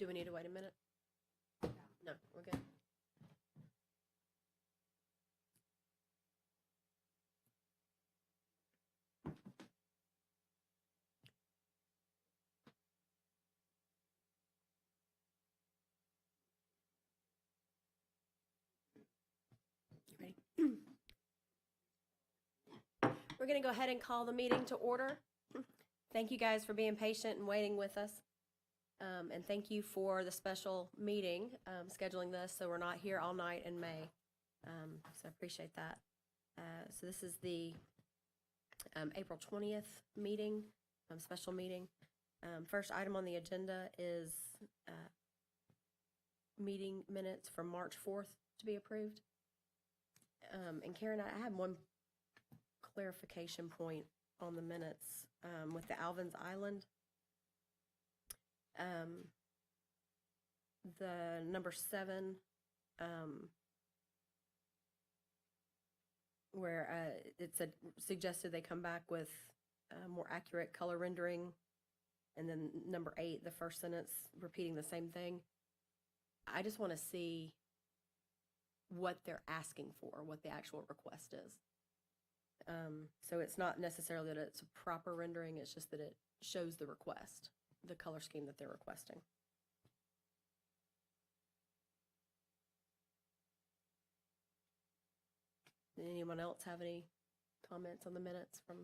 Do we need to wait a minute? No, we're good. Ready? We're going to go ahead and call the meeting to order. Thank you guys for being patient and waiting with us. And thank you for the special meeting, scheduling this so we're not here all night in May. So I appreciate that. So this is the April 20th meeting, special meeting. First item on the agenda is meeting minutes from March 4th to be approved. And Karen, I have one clarification point on the minutes with the Alvin's Island. The number 7, where it said suggested they come back with more accurate color rendering, and then number 8, the first sentence repeating the same thing. I just want to see what they're asking for, what the actual request is. So it's not necessarily that it's a proper rendering, it's just that it shows the request, the color scheme that they're requesting. Did anyone else have any comments on the minutes from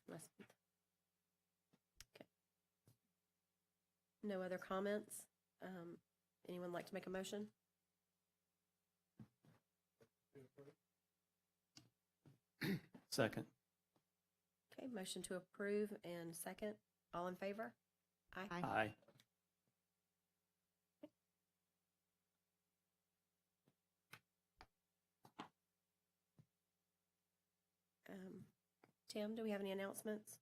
last month? Okay. No other comments? Anyone like to make a motion? Second. Okay, motion to approve and second. All in favor? Aye. Aye. Tim, do we have any announcements?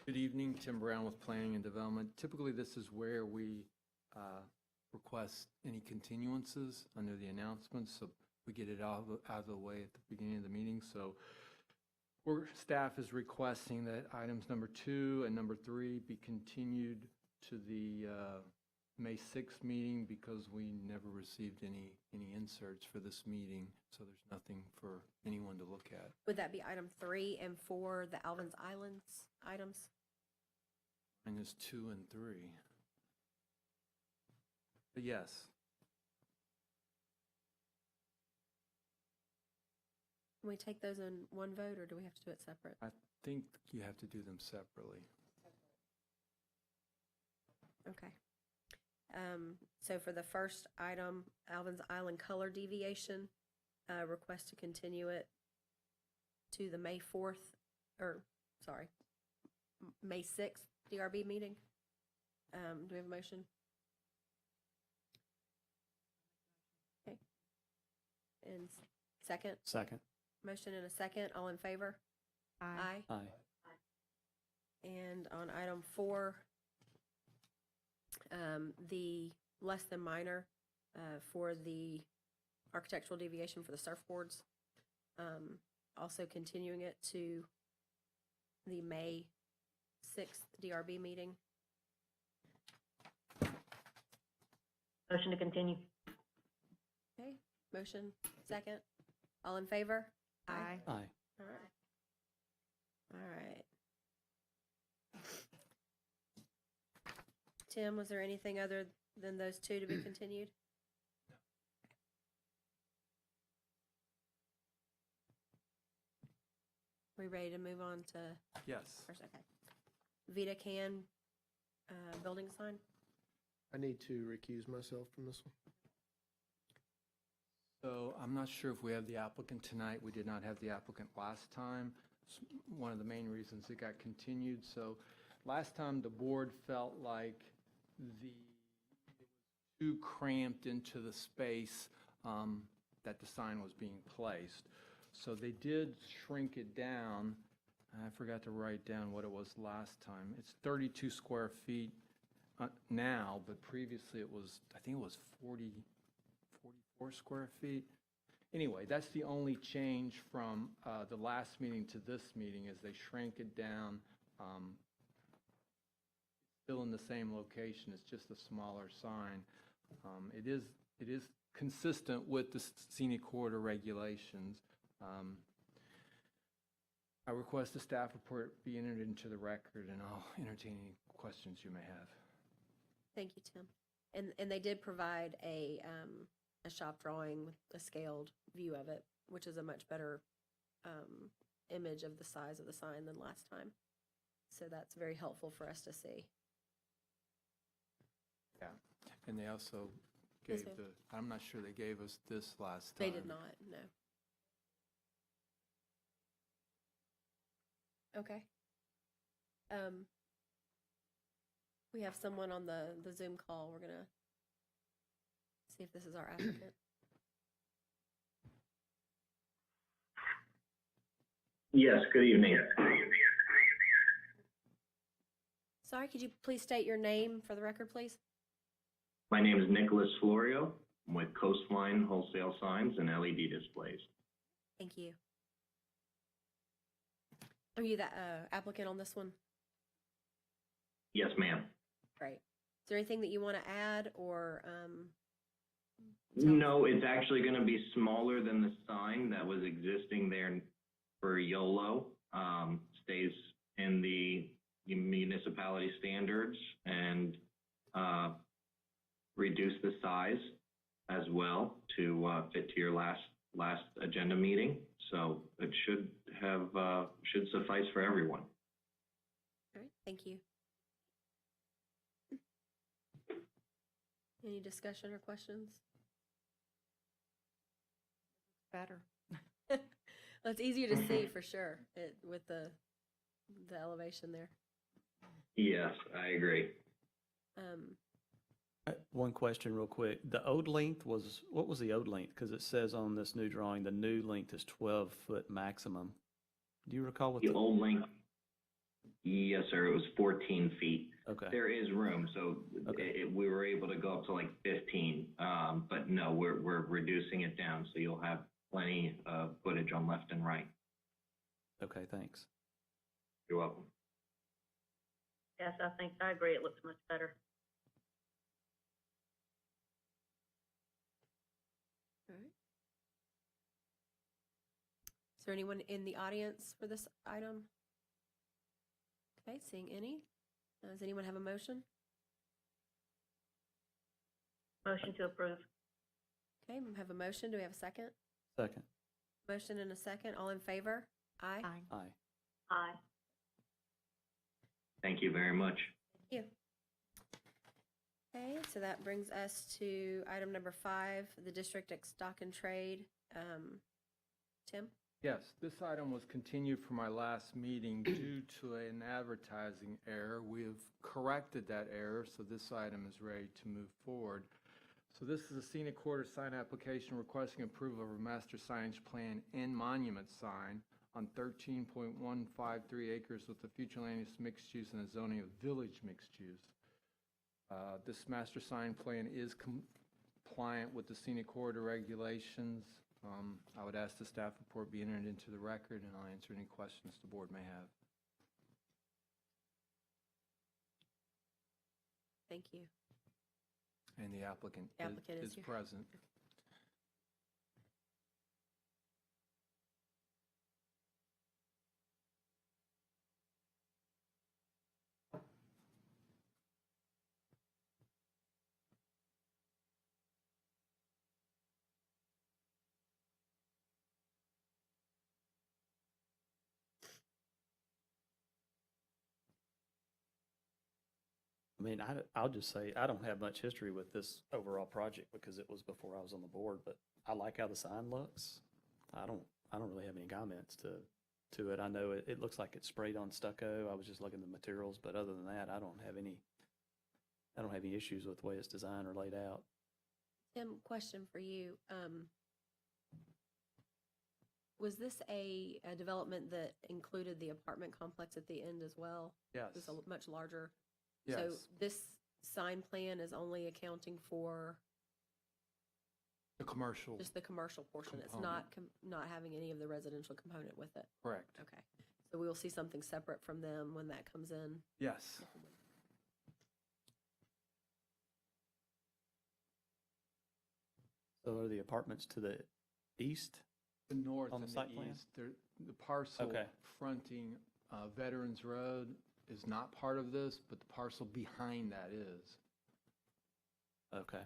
Good evening, Tim Brown with Planning and Development. Typically, this is where we request any continuances under the announcements, so we get it out of the way at the beginning of the meeting. So staff is requesting that items number 2 and number 3 be continued to the May 6th meeting because we never received any inserts for this meeting, so there's nothing for anyone to look at. Would that be item 3 and 4, the Alvin's Islands items? Mine is 2 and 3. But yes. Can we take those in one vote, or do we have to do it separate? I think you have to do them separately. Okay. So for the first item, Alvin's Island color deviation, request to continue it to the May 4th, or sorry, May 6th DRB meeting. Do we have a motion? Okay. And second? Second. Motion and a second. All in favor? Aye. Aye. And on item 4, the less than minor for the architectural deviation for the surfboards, also continuing it to the May 6th DRB meeting. Motion to continue. Okay, motion, second. All in favor? Aye. Aye. All right. All right. Tim, was there anything other than those 2 to be continued? We ready to move on to Yes. first? Okay. Vita Can building sign. I need to recuse myself from this one. So I'm not sure if we have the applicant tonight. We did not have the applicant last time. It's one of the main reasons it got continued. So last time the board felt like it was too cramped into the space that the sign was being placed. So they did shrink it down. I forgot to write down what it was last time. It's 32 square feet now, but previously it was, I think it was 44 square feet. Anyway, that's the only change from the last meeting to this meeting, is they shrank it down. Still in the same location, it's just a smaller sign. It is consistent with the scenic corridor regulations. I request the staff report be entered into the record, and I'll entertain any questions you may have. Thank you, Tim. And they did provide a shop drawing with a scaled view of it, which is a much better image of the size of the sign than last time. So that's very helpful for us to see. Yeah, and they also Yes, gave ma'am. I'm not sure they gave us this last time. They did not, no. Okay. We have someone on the Zoom call. We're gonna see if this is our applicant. Yes, good evening. Sorry, could you please state your name for the record, please? My name is Nicholas Florio. I'm with Coastline Wholesale Signs and LED Displays. Thank you. Are you the applicant on this one? Yes, ma'am. Great. Is there anything that you want to add or? No, it's actually going to be smaller than the sign that was existing there for YOLO. Stays in the municipality standards and reduce the size as well to fit to your last agenda meeting. So it should suffice for everyone. All right, thank you. Any discussion or questions? Better. Well, it's easier to see for sure with the elevation there. Yes, I agree. One question real quick. The old length was, what was the old length? Because it says on this new drawing, the new length is 12-foot maximum. Do you recall what The old length, yes, sir, it was 14 feet. Okay, There is room, so Okay. we were able to go up to like 15, but no, we're reducing it down, so you'll have plenty of footage on left and right. okay, thanks. You're welcome. Yes, I agree. It looks much better. All right. Is there anyone in the audience for this item? Okay, seeing any. Does anyone have a motion? Motion to approve. Okay, we have a motion. Do we have a second? Second. Motion and a second. All in favor? Aye. Aye. Aye. Thank you very much. Thank you. Okay, so that brings us to item number 5, the district stock and trade. Tim? Yes, this item was continued from my last meeting due to an advertising error. We have corrected that error, so this item is ready to move forward. So this is a scenic corridor sign application requesting approval of a master signage plan and monument sign on 13.153 acres with the future land use mixed use and a zoning of village mixed use. This master sign plan is compliant with the scenic corridor regulations. I would ask the staff report be entered into the record, and I'll answer any questions the board may have. Thank you. And the applicant Applicant is is here. present. I mean, I'll just say, I don't have much history with this overall project because it was before I was on the board, but I like how the sign looks. I don't really have any comments to it. I know it looks like it's sprayed on stucco. I was just looking at the materials, but other than that, I don't have any issues with the way it's designed or laid out. Tim, question for you. Was this a development that included the apartment complex at the end as well? Yes. It was a much larger. Yes. So this sign plan is only accounting for The commercial, Just the commercial portion. It's not, not having any of the residential component with it. correct. Okay. So we will see something separate from them when that comes in. Yes. So are the apartments to the east? The north On the and the site plan? east, the parcel Okay. fronting Veterans Road is not part of this, but the parcel behind that is. Okay,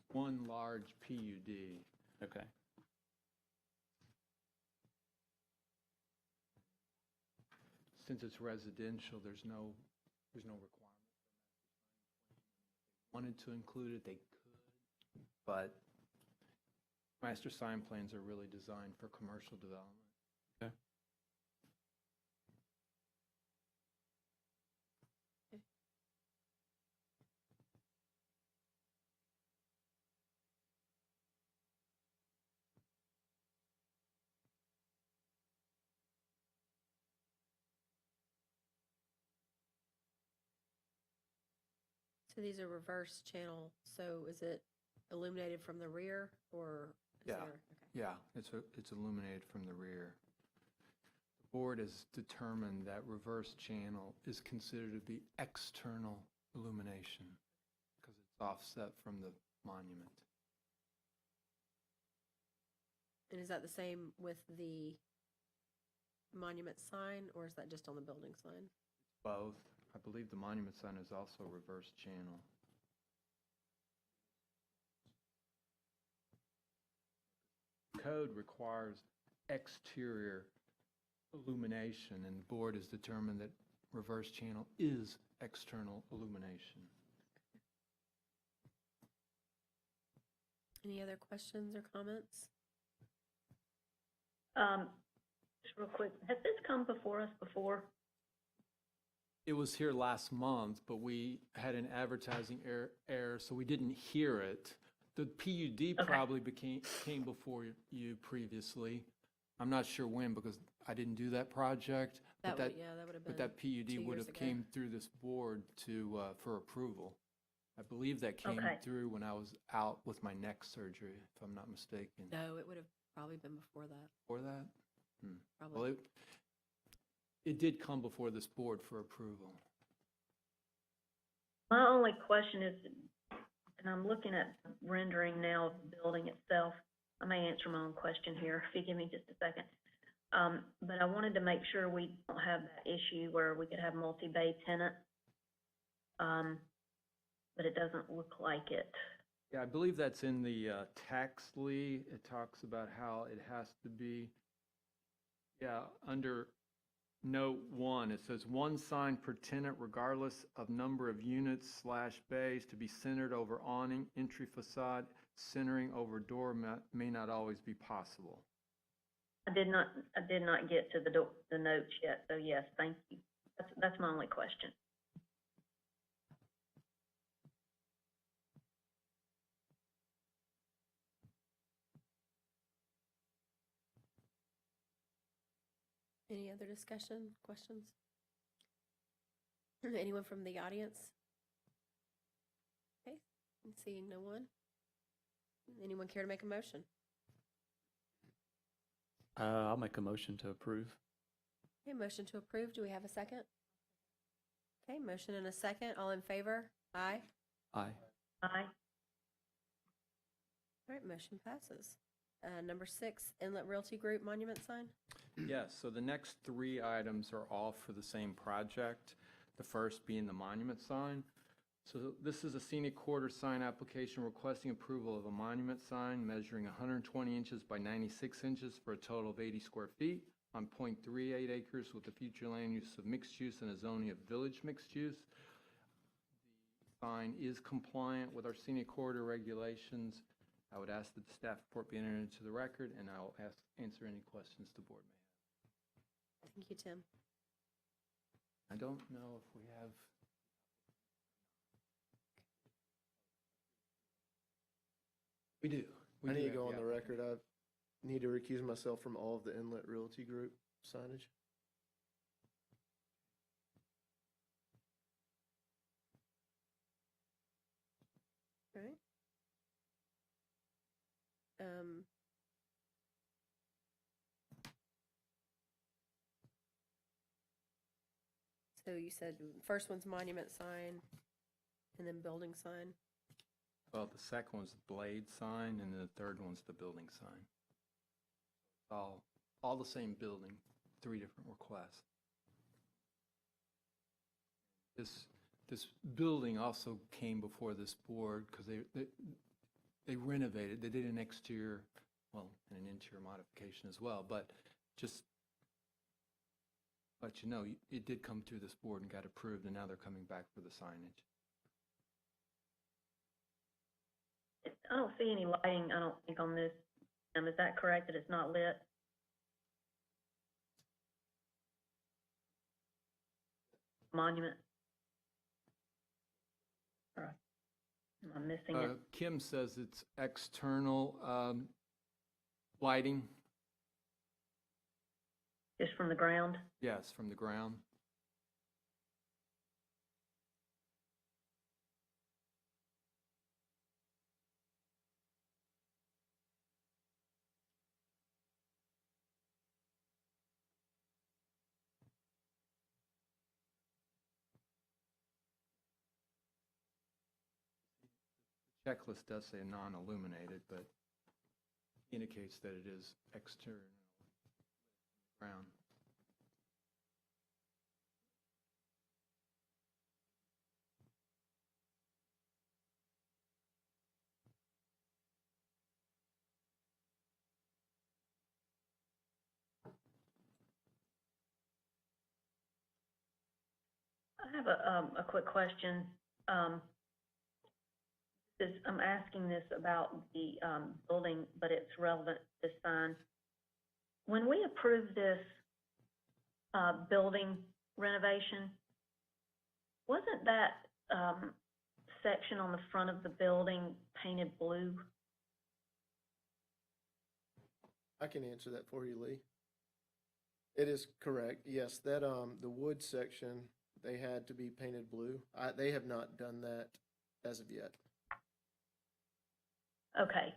One large PUD. okay. Since it's residential, there's no requirement. Wanted to include it, they could, but master sign plans are really designed for commercial development. So these are reverse channel. So is it illuminated from the rear or? Is Yeah. there- okay. Yeah, it's illuminated from the rear. The board has determined that reverse channel is considered to be external illumination because it's offset from the monument. And is that the same with the monument sign, or is that just on the building sign? Both. I believe the monument sign is also reverse channel. Code requires exterior illumination, and the board has determined that reverse channel is external illumination. Any other questions or comments? Just real quick, has this come before us before? It was here last month, but we had an advertising error, so we didn't hear it. The PUD Okay. probably came before you previously. I'm not sure when because I didn't do that project. That But would, yeah, that would have been. But that PUD 2 would years have ago. came through this board for approval. I believe that came Okay. through when I was out with my neck surgery, if I'm not mistaken. No, it would have probably been before that, Before that? Well, probably. it did come before this board for approval. My only question is, and I'm looking at rendering now of the building itself. I may answer my own question here, if you give me just a second. But I wanted to make sure we don't have that issue where we could have multi-bay tenant. But it doesn't look like it. Yeah, I believe that's in the tax, Lee. It talks about how it has to be, yeah, under note 1, it says one sign per tenant regardless of number of units / bays to be centered over awning, entry facade, centering over door may not always be possible. I did not get to the notes yet, so yes, thank you. That's my only question. Any other discussion, questions? Anyone from the audience? Okay, seeing no one. Anyone care to make a motion? I'll make a motion to approve. Okay, motion to approve. Do we have a second? Okay, motion and a second. All in favor? Aye. Aye. Aye. All right, motion passes. Number 6, Inlet Realty Group monument sign. Yes, so the next 3 items are all for the same project, the first being the monument sign. So this is a scenic quarter sign application requesting approval of a monument sign measuring 120 inches by 96 inches for a total of 80 square feet on .38 acres with the future land use of mixed use and a zoning of village mixed use. The sign is compliant with our scenic corridor regulations. I would ask that the staff report be entered into the record, and I'll answer any questions the board may have. Thank you, Tim. I don't know if we have. We do. I need to go on the record. I need to recuse myself from all of the Inlet Realty Group signage. All right. So you said first one's monument sign and then building sign. Well, the second one's the blade sign, and the third one's the building sign. All the same building, 3 different requests. This building also came before this board because they renovated. They did an exterior, well, and an interior modification as well, but just let you know, it did come through this board and got approved, and now they're coming back for the signage. I don't see any lighting, I don't think, on this. Is that correct, that it's not lit? Monument? Or am I missing it? Kim says it's external lighting. Just from the ground? Yes, from the ground. Checklist does say non-illuminated, but indicates that it is external ground. I have a quick question. I'm asking this about the building, but it's relevant to this sign. When we approved this building renovation, wasn't that section on the front of the building painted blue? I can answer that for you, Lee. It is correct. Yes, that the wood section, they had to be painted blue. They have not done that as of yet. Okay.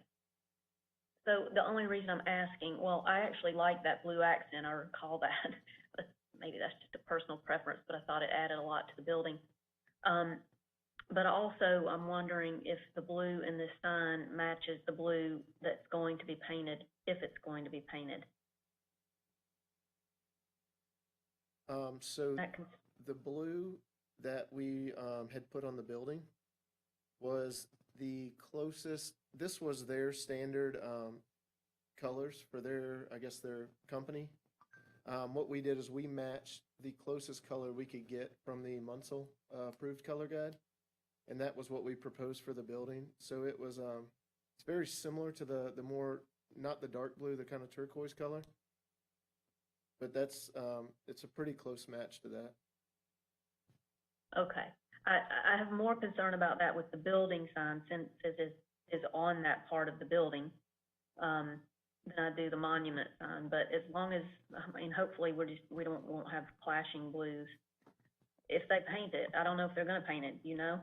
So the only reason I'm asking, well, I actually like that blue accent, I recall that. But maybe that's just a personal preference, but I thought it added a lot to the building. But also, I'm wondering if the blue in this sign matches the blue that's going to be painted, if it's going to be painted. So the blue that we had put on the building was the closest. This was their standard colors for their, I guess, their company. What we did is we matched the closest color we could get from the Munsell approved color guide, and that was what we proposed for the building. So it was it's very similar to the more, not the dark blue, the kind of turquoise color, but that's it's a pretty close match to that. Okay. I have more concern about that with the building sign, since it is on that part of the building, than I do the monument sign. But as long as, I mean, hopefully we won't have clashing blues. If they paint it, I don't know if they're gonna paint it, you know?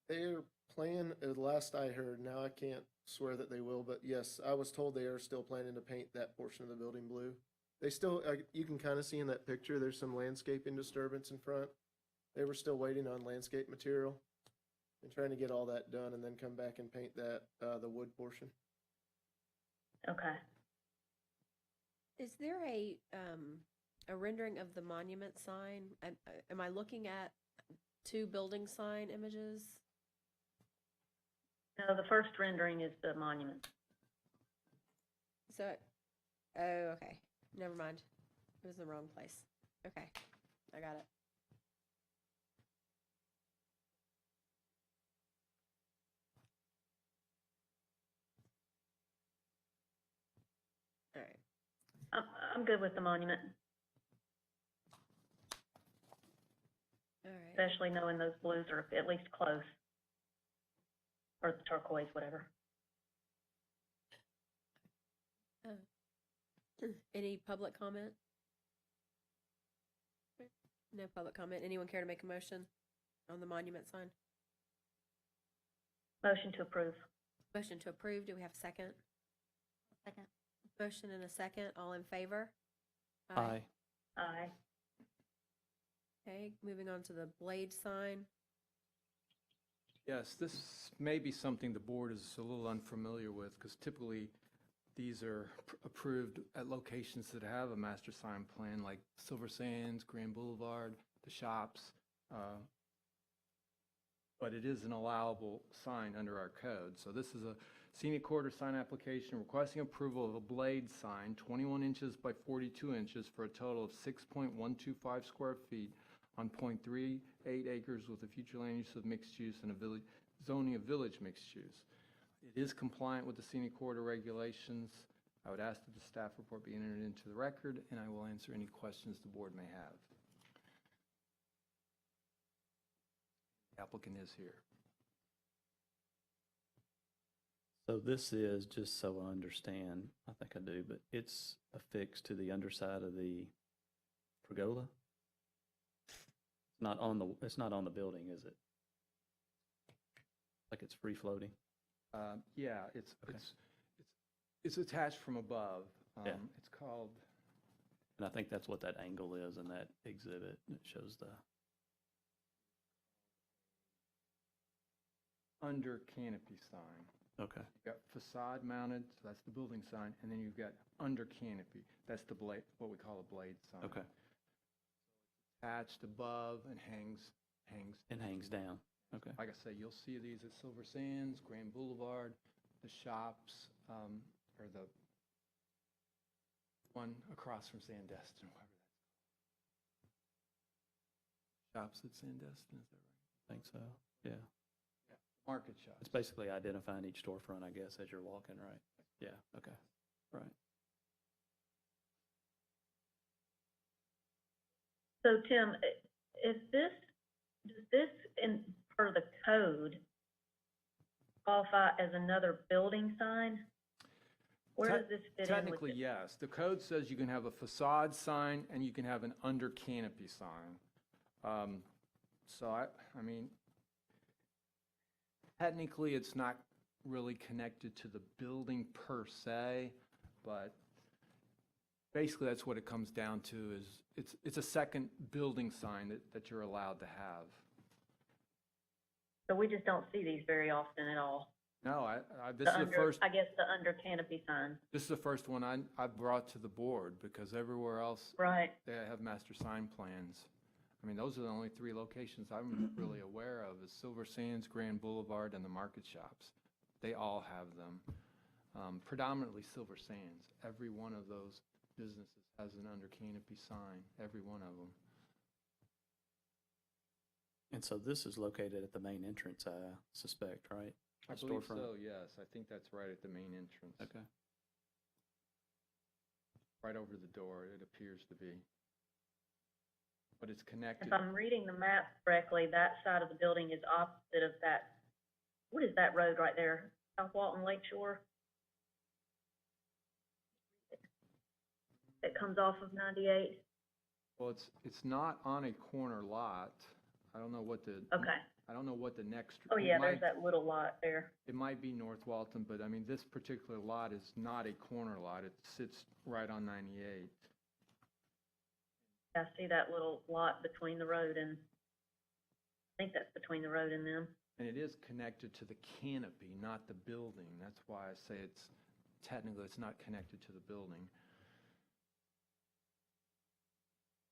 Their plan, at last I heard, now I can't swear that they will, but yes, I was told they are still planning to paint that portion of the building blue. They still, you can kind of see in that picture, there's some landscaping disturbance in front. They were still waiting on landscape material and trying to get all that done and then come back and paint that, the wood portion. Okay. Is there a rendering of the monument sign? Am I looking at 2 building sign images? No, the first rendering is the monument. So, oh, okay. Never mind. It was the wrong place. Okay, I got it. All right. I'm good with the monument, All right. especially knowing those blues are at least close. Or the turquoise, whatever. Any public comment? No public comment. Anyone care to make a motion on the monument sign? Motion to approve. Motion to approve. Do we have a second? Second. Motion and a second, all in favor? Aye. Aye. Okay, moving on to the blade sign. Yes, this may be something the board is a little unfamiliar with, because typically these are approved at locations that have a master sign plan, like Silver Sands, Grand Boulevard, the shops. But it is an allowable sign under our code. So this is a scenic corridor sign application requesting approval of a blade sign, 21 inches by 42 inches for a total of 6.125 square feet on .38 acres with a future land use of mixed use and a village, zoning of village mixed use. It is compliant with the scenic corridor regulations. I would ask that the staff report be entered into the record, and I will answer any questions the board may have. The applicant is here. So this is, just so I understand, I think I do, but it's affixed to the underside of the pergola? It's not on the building, is it? Like it's free floating? Yeah, it's Okay. it's attached from above. Yeah. It's called, And I think that's what that angle is in that exhibit. It shows the, under canopy sign. okay, You've got facade mounted, so that's the building sign, and then you've got under canopy. That's the blade, what we call a blade sign. okay. Attached above and hangs. It hangs down, okay. Like I say, you'll see these at Silver Sands, Grand Boulevard, the shops, or the one across from Sandestin, whatever that's called. Shops at Sandestin, is that right? I think so, yeah. Market shops. It's basically identifying each storefront, I guess, as you're walking, right? Yeah, okay, right. So Tim, does this in, per the code, qualify as another building sign? Where does this fit in with Technically, it? yes. The code says you can have a facade sign and you can have an under canopy sign. So I mean, technically, it's not really connected to the building per se, but basically, that's what it comes down to is it's a second building sign that you're allowed to have. So we just don't see these very often at all. No, this is the first. I guess the under canopy sign. This is the first one I've brought to the board, because everywhere else, Right. they have master sign plans. I mean, those are the only three locations I'm really aware of, is Silver Sands, Grand Boulevard, and the market shops. They all have them. Predominantly Silver Sands. Every one of those businesses has an under canopy sign, every one of them. And so this is located at the main entrance, I suspect, right? I The believe storefront? so, yes. I think that's right at the main entrance. Okay, Right over the door, it appears to be. But it's connected. If I'm reading the map correctly, that side of the building is opposite of that. What is that road right there? South Walton Lakeshore? That comes off of 98? Well, it's not on a corner lot. I don't know what the. Okay. I don't know what the next. Oh, it yeah, might- there's that little lot there. It might be North Walton, but I mean, this particular lot is not a corner lot. It sits right on 98. I see that little lot between the road and, I think that's between the road and them. And it is connected to the canopy, not the building. That's why I say technically, it's not connected to the building.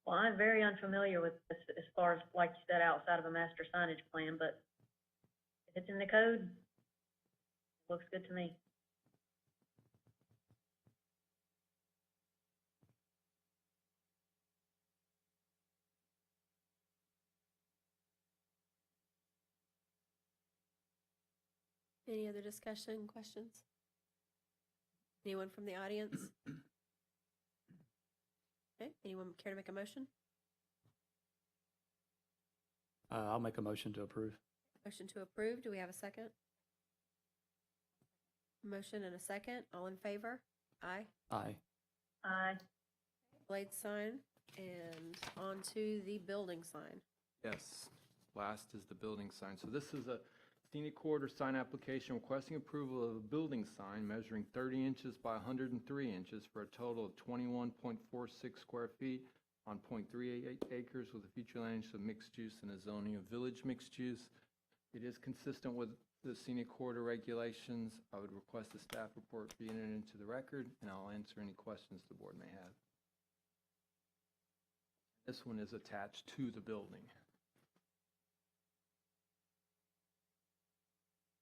Well, I'm very unfamiliar with this as far as, like you said, outside of a master signage plan, but if it's in the code, it looks good to me. Any other discussion, questions? Anyone from the audience? Okay, anyone care to make a motion? I'll make a motion to approve. Motion to approve, do we have a second? Motion and a second, all in favor? Aye. Aye. Aye. Blade sign, and on to the building sign. Yes, last is the building sign. So this is a Scenic corridor sign application requesting approval of a building sign measuring 30 inches by 103 inches for a total of 21.46 square feet on .38 acres with a future land use of mixed use and a zoning of village mixed use. It is consistent with the scenic corridor regulations. I would request the staff report be entered into the record, and I'll answer any questions the board may have. This one is attached to the building.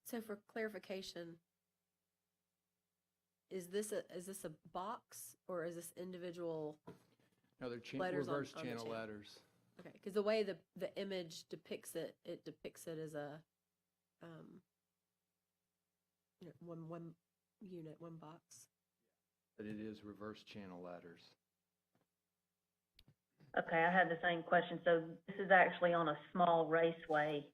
So for clarification, is this a box or is this individual? Now, they're Letters on reverse the channel channel. letters. Okay, because the way the image depicts it depicts it as a, one unit, one box. But it is reverse channel letters. Okay, I had the same question. So this is actually on a small raceway.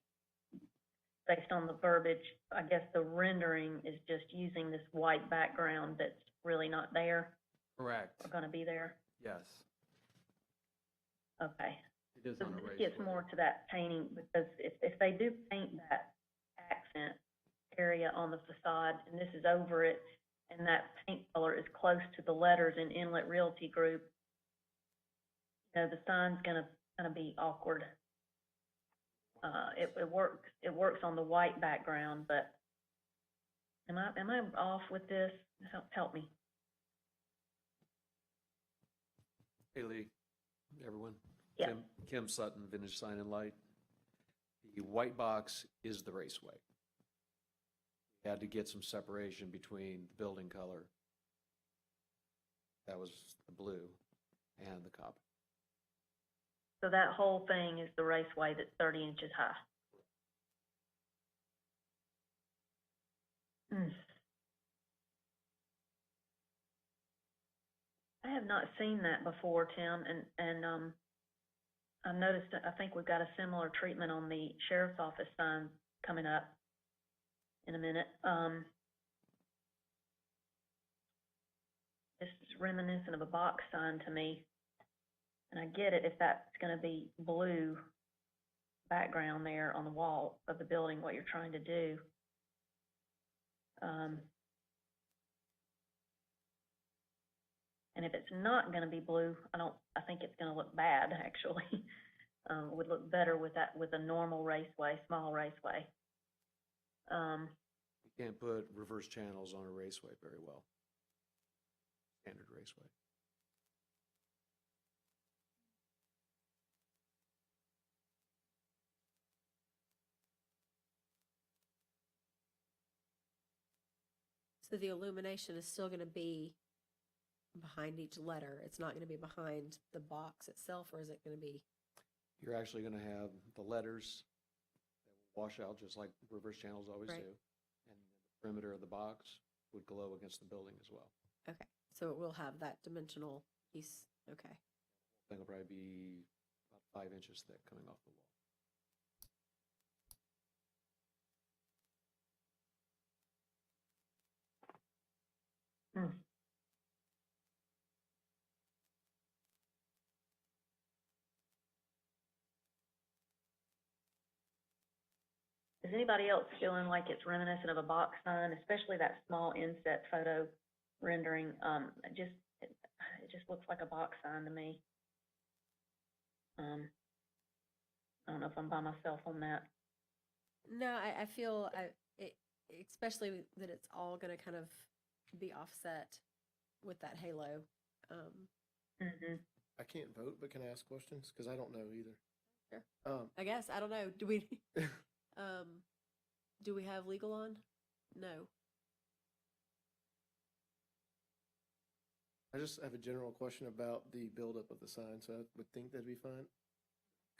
Based on the verbiage, I guess the rendering is just using this white background that's really not there Correct. or gonna be there? Yes, Okay. it is So on a this raceway. gets more to that painting, because if they do paint that accent area on the facade, and this is over it, and that paint color is close to the letters in Inlet Realty Group, you know, the sign's gonna be awkward. It works on the white background, but am I off with this? Help me. Hey Lee, everyone. Yeah. Kim Sutton, Vintage Sign and Light. The white box is the raceway. We had to get some separation between the building color, that was the blue, and the copper. So that whole thing is the raceway that's 30 inches high. I have not seen that before, Tim, and I've noticed that I think we've got a similar treatment on the sheriff's office sign coming up in a minute. This is reminiscent of a box sign to me. And I get it if that's gonna be blue background there on the wall of the building, what you're trying to do. And if it's not gonna be blue, I think it's gonna look bad, actually. It would look better with a normal raceway, small raceway. You can't put reverse channels on a raceway very well. Standard raceway. So the illumination is still gonna be behind each letter. It's not gonna be behind the box itself, or is it gonna be? You're actually gonna have the letters that will wash out just like reverse channels always Right. do. And the perimeter of the box would glow against the building as well. Okay, so it will have that dimensional piece, okay. I think it'll probably be about 5 inches thick coming off the wall. Is anybody else feeling like it's reminiscent of a box sign, especially that small inset photo rendering? It just looks like a box sign to me. I don't know if I'm by myself on that. No, I feel, especially that it's all gonna kind of be offset with that halo. Mm-hmm. I can't vote, but can I ask questions? Because I don't know either. Sure. I guess, I don't know, do we have legal on? No. I just have a general question about the buildup of the sign, so I would think that'd be fine.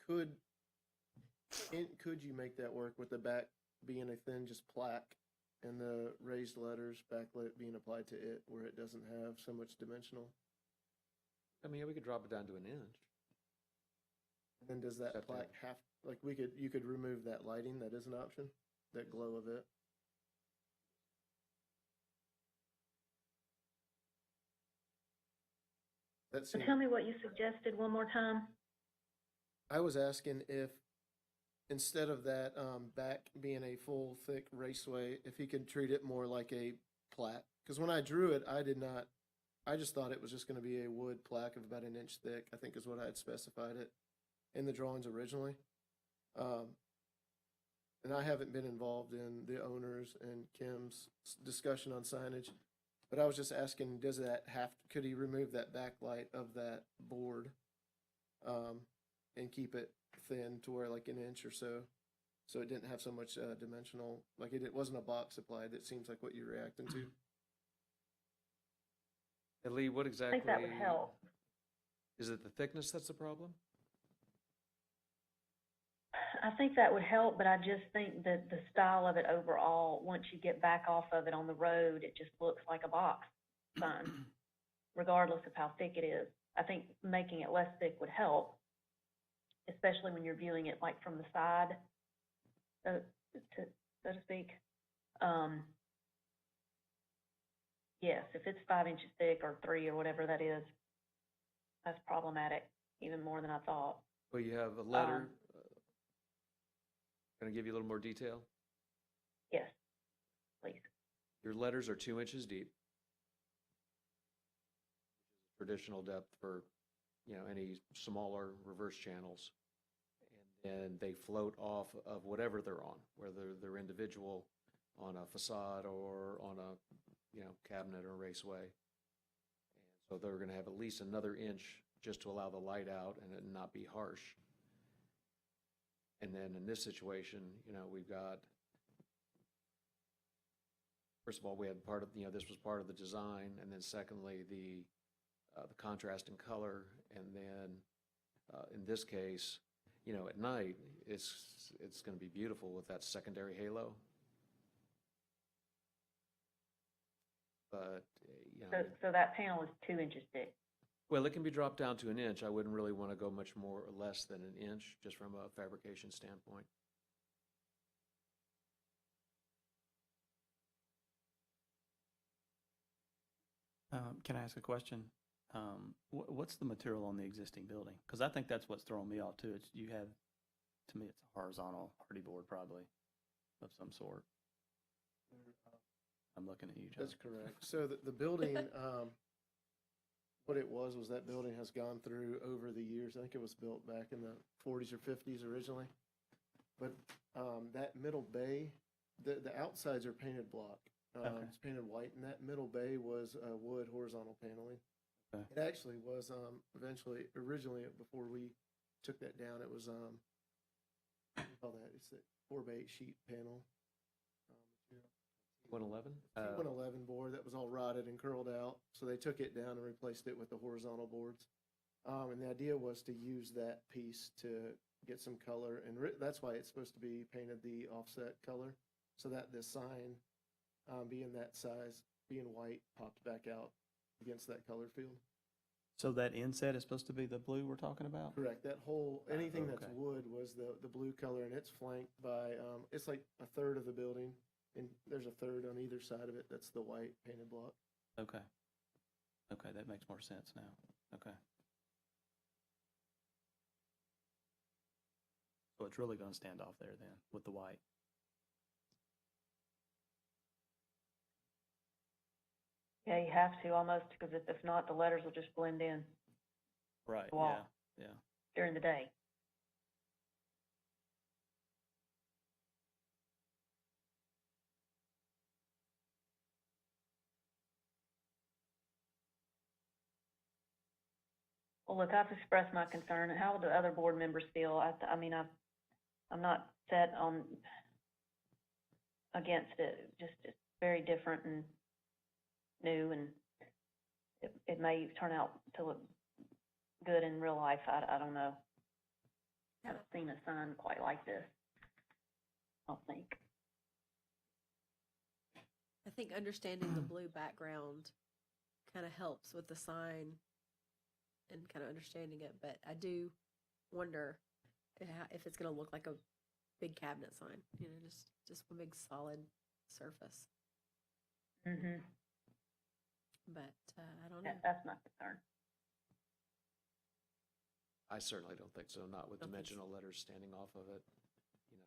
Could you make that work with the back being a thin just plaque and the raised letters backlit being applied to it where it doesn't have so much dimensional? I mean, we could drop it down to an inch. And then does that Except plaque have, like, you could remove that lighting, that is an option, that glow of it? That So seems, tell me what you suggested one more time. I was asking if, instead of that, back being a full, thick raceway, if he could treat it more like a plaque. Because when I drew it, I just thought it was just gonna be a wood plaque of about an inch thick, I think is what I had specified it in the drawings originally. And I haven't been involved in the owners and Kim's discussion on signage, but I was just asking, could he remove that backlight of that board? And keep it thin to where like an inch or so, so it didn't have so much, dimensional, like it wasn't a box applied, that seems like what you're reacting to. And Lee, what I exactly? think that would help. Is it the thickness that's the problem? I think that would help, but I just think that the style of it overall, once you get back off of it on the road, it just looks like a box sign, regardless of how thick it is. I think making it less thick would help, especially when you're viewing it like from the side, so to speak. Yes, if it's 5 inches thick or 3 or whatever that is, that's problematic, even more than I thought. Well, you have a letter. Can I give you a little more detail? Yes, please. Your letters are 2 inches deep. Traditional depth for, any smaller reverse channels. And then they float off of whatever they're on, whether they're individual on a facade or on a, cabinet or raceway. And so they're gonna have at least another inch just to allow the light out and it not be harsh. And then in this situation, we've got, first of all, we had part of, this was part of the design, and then secondly, the contrast in color, and then in this case, at night, it's going to be beautiful with that secondary halo. But, So that panel is 2 inches thick. well, it can be dropped down to an inch. I wouldn't really want to go much more or less than an inch, just from a fabrication standpoint. Can I ask a question? What's the material on the existing building? Because I think that's what's throwing me off too. To me, it's a horizontal hardy board probably of some sort. I'm looking at you, John. That's correct. So the building, what it was that building has gone through over the years. I think it was built back in the 40s or 50s originally. But that middle bay, the outsides are painted block. Okay. It's painted white, and that middle bay was wood horizontal paneling. Okay. It actually was originally, before we took that down, it was, what do you call that? It's the 4x8 sheet panel. 111? 111 board that was all rotted and curled out. So they took it down and replaced it with the horizontal boards. And the idea was to use that piece to get some color. And that's why it's supposed to be painted the offset color, so that the sign, being that size, being white, popped back out against that color field. So that inset is supposed to be the blue we're talking about? Correct. That whole, anything that's okay. wood was the blue color, and it's flanked by, it's like a third of the building, and there's a third on either side of it that's the white painted block. Okay. Okay, that makes more sense now. Okay. So it's really going to stand off there then with the white. Yeah, you have to almost, because if not, the letters will just blend in Right, the wall yeah. during the day. Well, look, I've expressed my concern. How do other board members feel? I mean, I'm not set on against it. Just it's very different and new, and it may turn out to look good in real life. I don't know. I haven't seen a sign quite like this, I don't think. I think understanding the blue background kind of helps with the sign and kind of understanding it, but I do wonder if it's going to look like a big cabinet sign, just one big solid surface. Mm-hmm. But I don't know. That's my concern. I certainly don't think so, not with Don't think so. dimensional letters standing off of it. you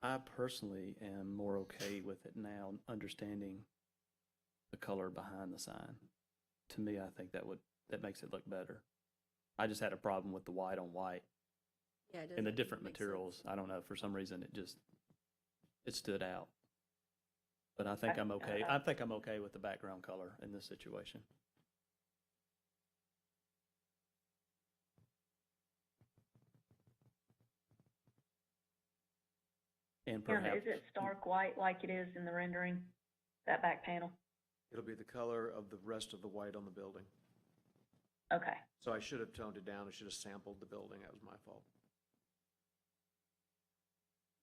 know. I personally am more okay with it now, understanding the color behind the sign. To me, I think that makes it look better. I just had a problem with the white on white Yeah, it and the doesn't different make sense. materials. I don't know, for some reason, it stood out. But I think I'm okay. I think I'm okay with the background color in this situation. And Karen, perhaps, is it stark white like it is in the rendering, that back panel? It'll be the color of the rest of the white on the building. Okay, So I should have toned it down. I should have sampled the building. That was my fault.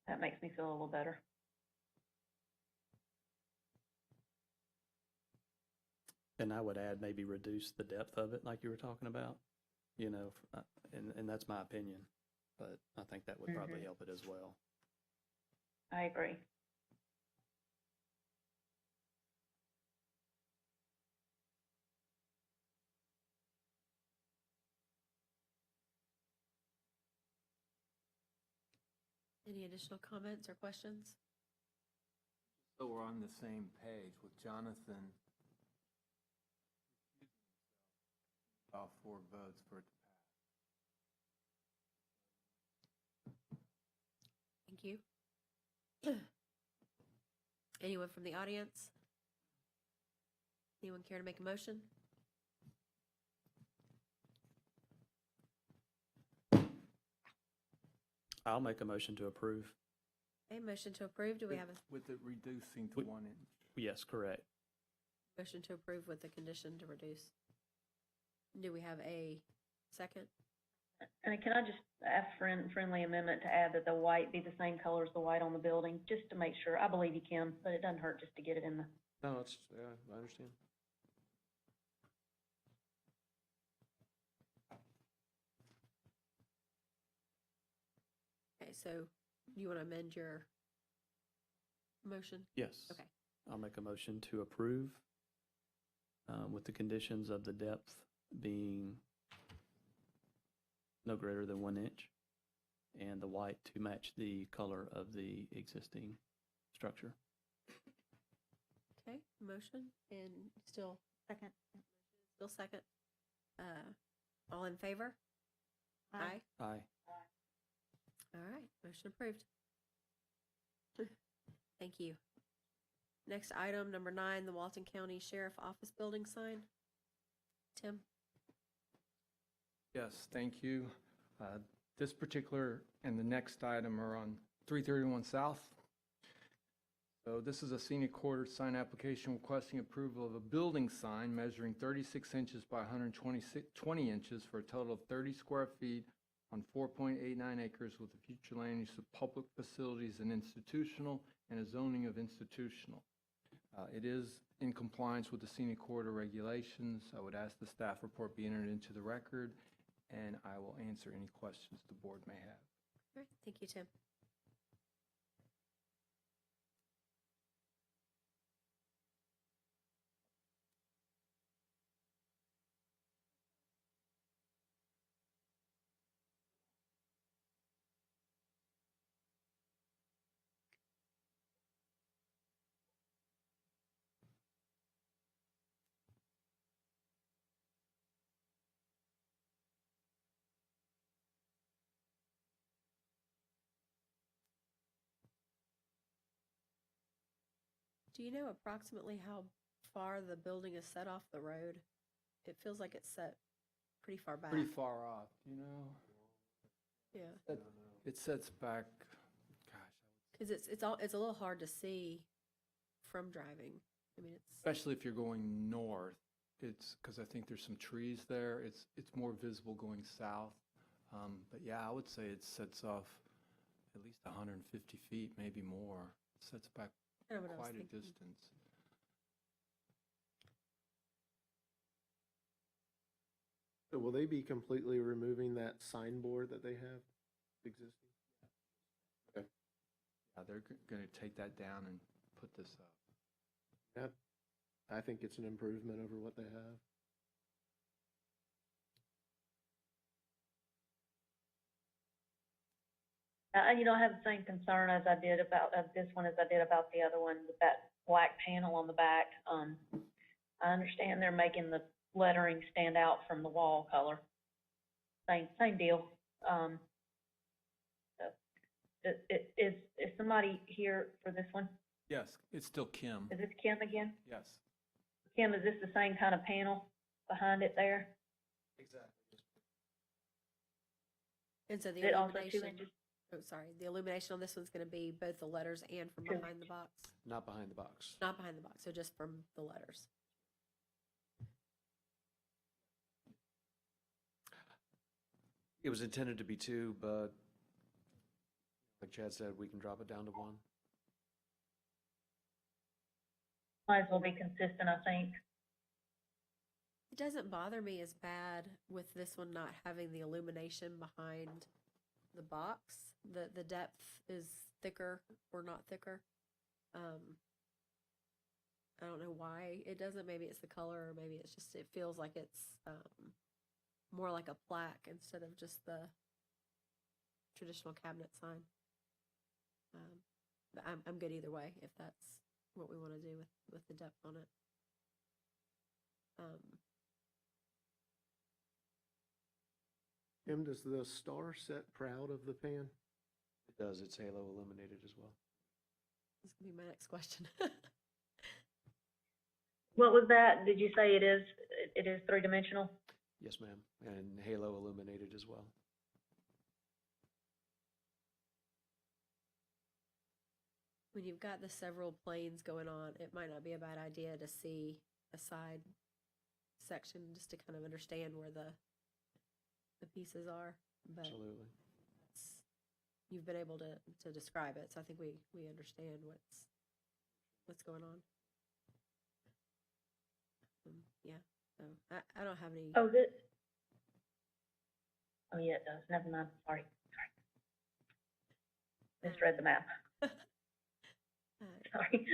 that makes me feel a little better. and I would add maybe reduce the depth of it like you were talking about, and that's my opinion. But I think that would probably help it as well. I agree. Any additional comments or questions? So we're on the same page with Jonathan. All 4 votes for it to pass. Thank you. Anyone from the audience? Anyone care to make a motion? I'll make a motion to approve. A motion to approve. Do we have a With it reducing to We- 1 inch. Yes, correct. motion to approve with the condition to reduce? Do we have a second? And can I just ask friendly amendment to add that the white be the same color as the white on the building, just to make sure? I believe you can, but it doesn't hurt just to get it in the, No, it's, I understand. Okay, so you want to amend your motion? Yes. Okay. I'll make a motion to approve with the conditions of the depth being no greater than 1 inch and the white to match the color of the existing structure. Okay, motion and still second. Still second. All in favor? Aye. Aye. All right, motion approved. Thank you. Next item, number 9, the Walton County Sheriff Office Building sign. Tim? Yes, thank you. This particular and the next item are on 331 South. So this is a scenic corridor sign application requesting approval of a building sign measuring 36 inches by 120 inches for a total of 30 square feet on 4.89 acres with a future land use of public facilities and institutional and a zoning of institutional. It is in compliance with the scenic corridor regulations. I would ask the staff report be entered into the record, and I will answer any questions the board may have. All right, thank you, Tim. Do you know approximately how far the building is set off the road? It feels like it's set pretty far back. Pretty far off, you know? Yeah, It sets back, gosh, because it's a little hard to see from driving. I mean, it's, especially if you're going north. It's, because I think there's some trees there, it's more visible going south. But yeah, I would say it sets off at least 150 feet, maybe more. It sets back kind of what I was quite a thinking. distance. So will they be completely removing that signboard that they have existing? Yeah, they're going to take that down and put this up. I think it's an improvement over what they have. You know, I have the same concern as I did about, of this one as I did about the other one with that black panel on the back. I understand they're making the lettering stand out from the wall color. Same deal. So, is somebody here for this one? Yes, it's still Kim. Is this Kim again? Yes. Kim, is this the same kind of panel behind it there? Exactly. And so the Is it also 2 illumination, inches? oh, sorry, the illumination on this one's gonna be both the letters and from Two behind the box? Not behind the box. Not behind the box, so just from the letters. It was intended to be 2, but like Chad said, we can drop it down to 1. Might as well be consistent, I think. It doesn't bother me as bad with this one not having the illumination behind the box. The depth is thicker or not thicker. I don't know why it doesn't. Maybe it's the color, or maybe it's just, it feels like it's more like a plaque instead of just the traditional cabinet sign. But I'm good either way if that's what we want to do with the depth on it. Kim, does the star set proud of the pan? It does. It's halo illuminated as well. This is gonna be my next question. What was that? Did you say it is 3-dimensional? Yes, ma'am. And halo illuminated as well. When you've got the several planes going on, it might not be a bad idea to see a side section just to kind of understand where the pieces are. But Absolutely. you've been able to describe it, so I think we understand what's going on. Yeah, so I don't have any. Oh, oh, yeah, it does. Never mind. Sorry. Misread the map. Sorry.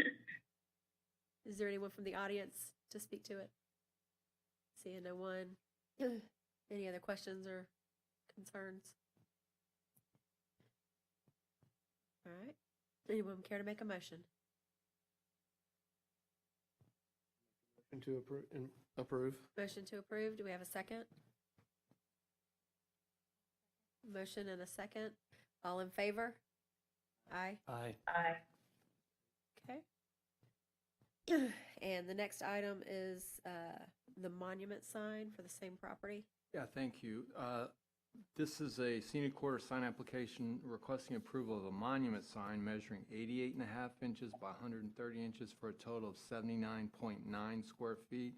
Is there anyone from the audience to speak to it? Seeing no one. Any other questions or concerns? All right. Anyone care to make a motion? And to approve? Motion to approve. Do we have a second? Motion and a second. All in favor? Aye. Aye. Aye. Okay. And the next item is the monument sign for the same property. Yeah, thank you. This is a scenic quarter sign application requesting approval of a monument sign measuring 88.5 inches by 130 inches for a total of 79.9 square feet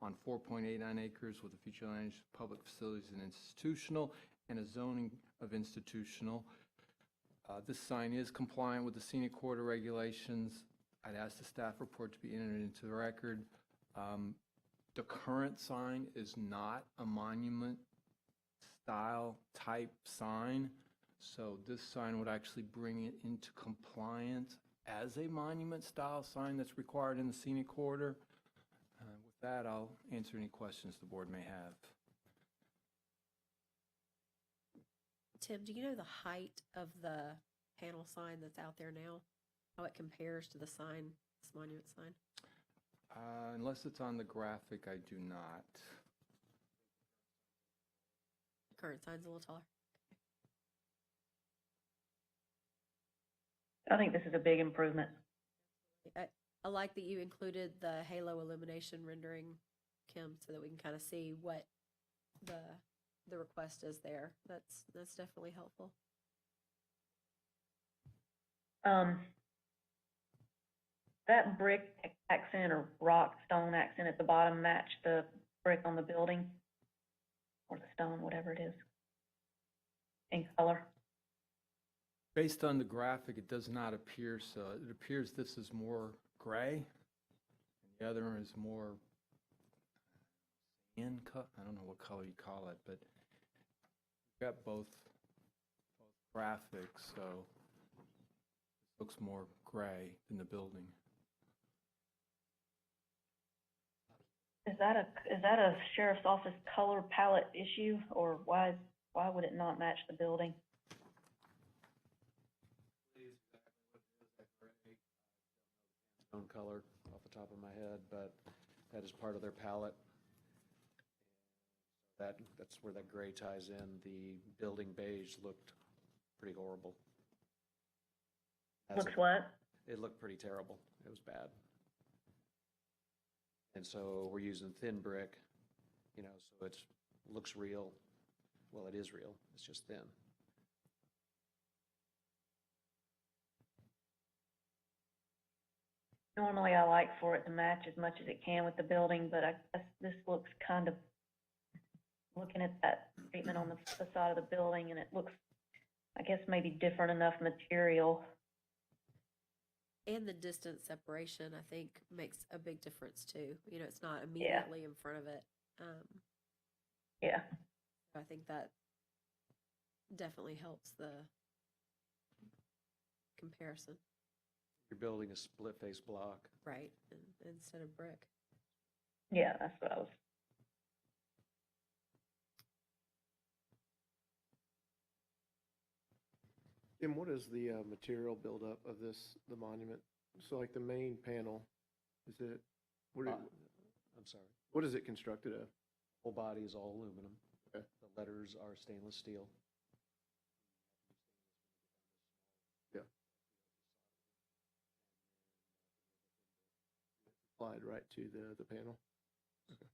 on 4.89 acres with a future land use, public facilities and institutional, and a zoning of institutional. This sign is compliant with the scenic quarter regulations. I'd ask the staff report to be entered into the record. The current sign is not a monument style type sign, so this sign would actually bring it into compliance as a monument style sign that's required in the scenic corridor. With that, I'll answer any questions the board may have. Tim, do you know the height of the panel sign that's out there now? How it compares to the sign, this monument sign? Unless it's on the graphic, I do not. Current sign's a little taller. I think this is a big improvement. I like that you included the halo illumination rendering, Kim, so that we can kind of see what the request is there. That's definitely helpful. That brick accent or rock stone accent at the bottom match the brick on the building, or the stone, whatever it is, in color. Based on the graphic, it does not appear so. It appears this is more gray, and the other is more sand cut. I don't know what color you call it, but we've got both graphics, so it looks more gray than the building. Is that a sheriff's office color palette issue, or why would it not match the building? stone color off the top of my head, but that is part of their palette. That's where that gray ties in. The building beige looked pretty horrible. That's Looks what? It looked pretty terrible. It was bad. And so we're using thin brick, you know, so it looks real. Well, it is real. It's just thin. Normally I like for it to match as much as it can with the building, but I guess this looks kind of, looking at that treatment on the facade of the building, and it looks, I guess, maybe different enough material. And the distance separation, I think, makes a big difference too. You know, it's not immediately in front of it. Yeah. I think that definitely helps the comparison, You're building a split-face block. right? Instead of brick. Yeah, that's what I was. Tim, what is the material buildup of the monument? So like the main panel, is it, I'm sorry. what is it constructed of? Whole body is all aluminum. Okay. The letters are stainless steel. Yeah. Applied right to the panel? Okay.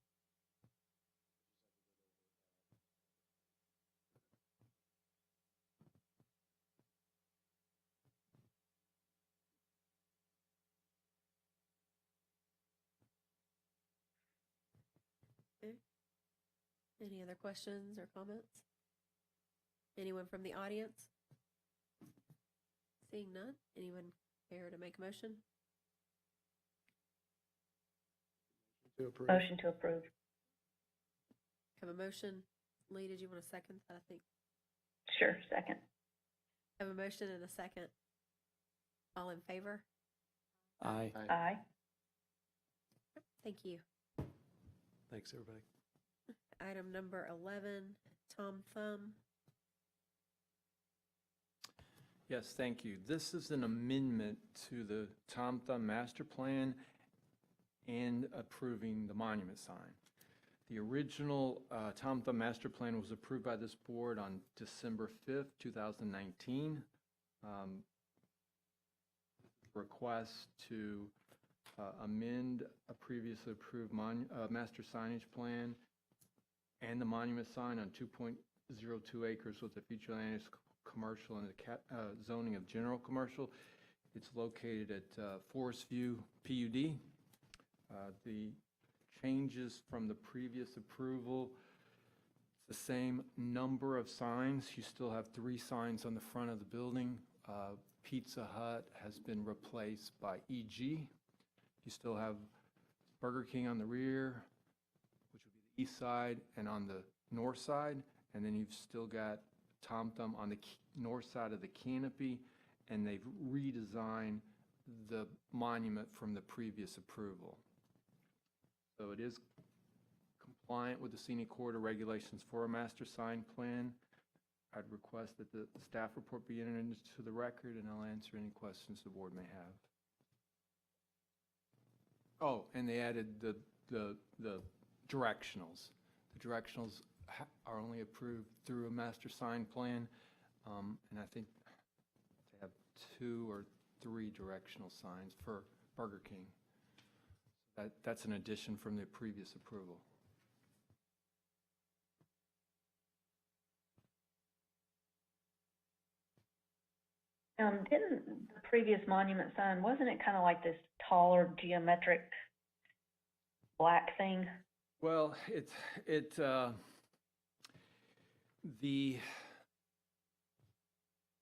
Any other questions or comments? Anyone from the audience? Seeing none, anyone care to make a motion? To approve? Motion to approve. Have a motion. Lee, did you want a second? I think. Sure, second. Have a motion and a second. All in favor? Aye. Aye. Thank you. Thanks, everybody. Item number 11, Tom Thumb. Yes, thank you. This is an amendment to the Tom Thumb Master Plan and approving the monument sign. The original Tom Thumb Master Plan was approved by this board on December 5th, 2019. Request to amend a previously approved master signage plan and the monument sign on 2.02 acres with the future land use commercial and the zoning of general commercial. It's located at Forest View PUD. The changes from the previous approval, it's the same number of signs. You still have 3 signs on the front of the building. Pizza Hut has been replaced by EG. You still have Burger King on the rear, which would be the east side, and on the north side. And then you've still got Tom Thumb on the north side of the canopy, and they've redesigned the monument from the previous approval. So it is compliant with the scenic corridor regulations for a master sign plan. I'd request that the staff report be entered into the record, and I'll answer any questions the board may have. Oh, and they added the directionals. The directionals are only approved through a master sign plan, and I think they have 2 or 3 directional signs for Burger King. That's an addition from the previous approval. Didn't the previous monument sign, wasn't it kind of like this taller geometric black thing? Well, the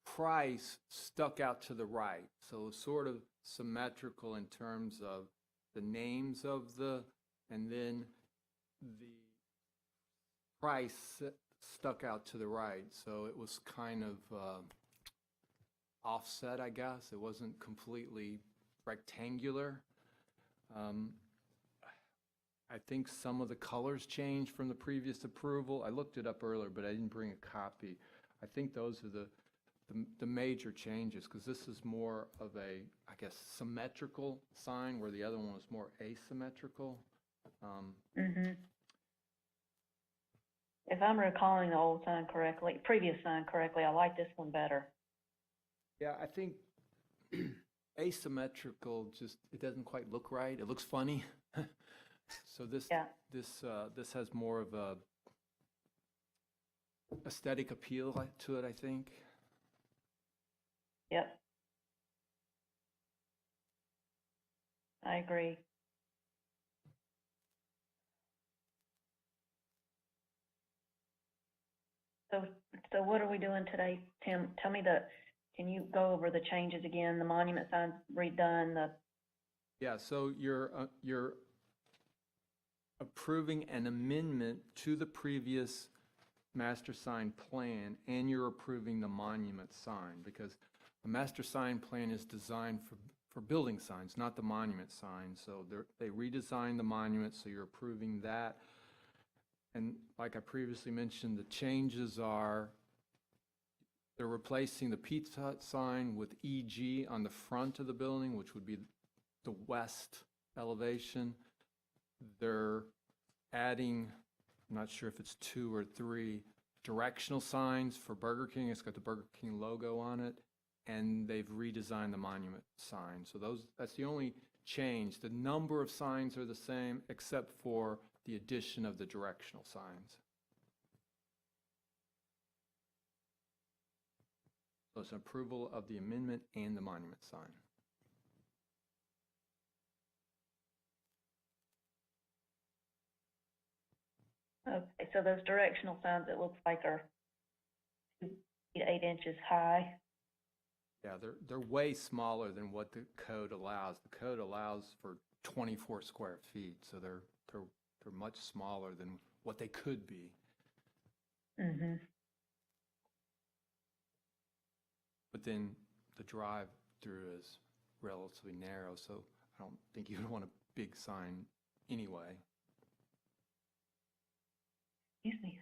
price stuck out to the right, so it was sort of symmetrical in terms of the names of and then the price stuck out to the right, so it was kind of offset, I guess. It wasn't completely rectangular. I think some of the colors changed from the previous approval. I looked it up earlier, but I didn't bring a copy. I think those are the major changes, because this is more of a, I guess, symmetrical sign, where the other one was more asymmetrical. If I'm recalling the old sign correctly, previous sign correctly, I like this one better. Yeah, I think asymmetrical, just, it doesn't quite look right. It looks funny. So this has more of a aesthetic appeal to it, I think. Yep. I agree. So what are we doing today, Tim? Tell me can you go over the changes again? The monument signs redone, Yeah, so you're approving an amendment to the previous master sign plan, and you're approving the monument sign, because the master sign plan is designed for building signs, not the monument sign. So they redesigned the monument, so you're approving that. And like I previously mentioned, the changes are, they're replacing the Pizza Hut sign with EG on the front of the building, which would be the west elevation. They're adding, I'm not sure if it's 2 or 3 directional signs for Burger King. It's got the Burger King logo on it, and they've redesigned the monument sign. So that's the only change. The number of signs are the same, except for the addition of the directional signs. So it's an approval of the amendment and the monument sign. okay, so those directional signs, it looks like are 2 to 8 inches high. Yeah, they're way smaller than what the code allows. The code allows for 24 square feet, so they're much smaller than what they could be. Mm-hmm. But then the drive-through is relatively narrow, so I don't think you would want a big sign anyway. Excuse me.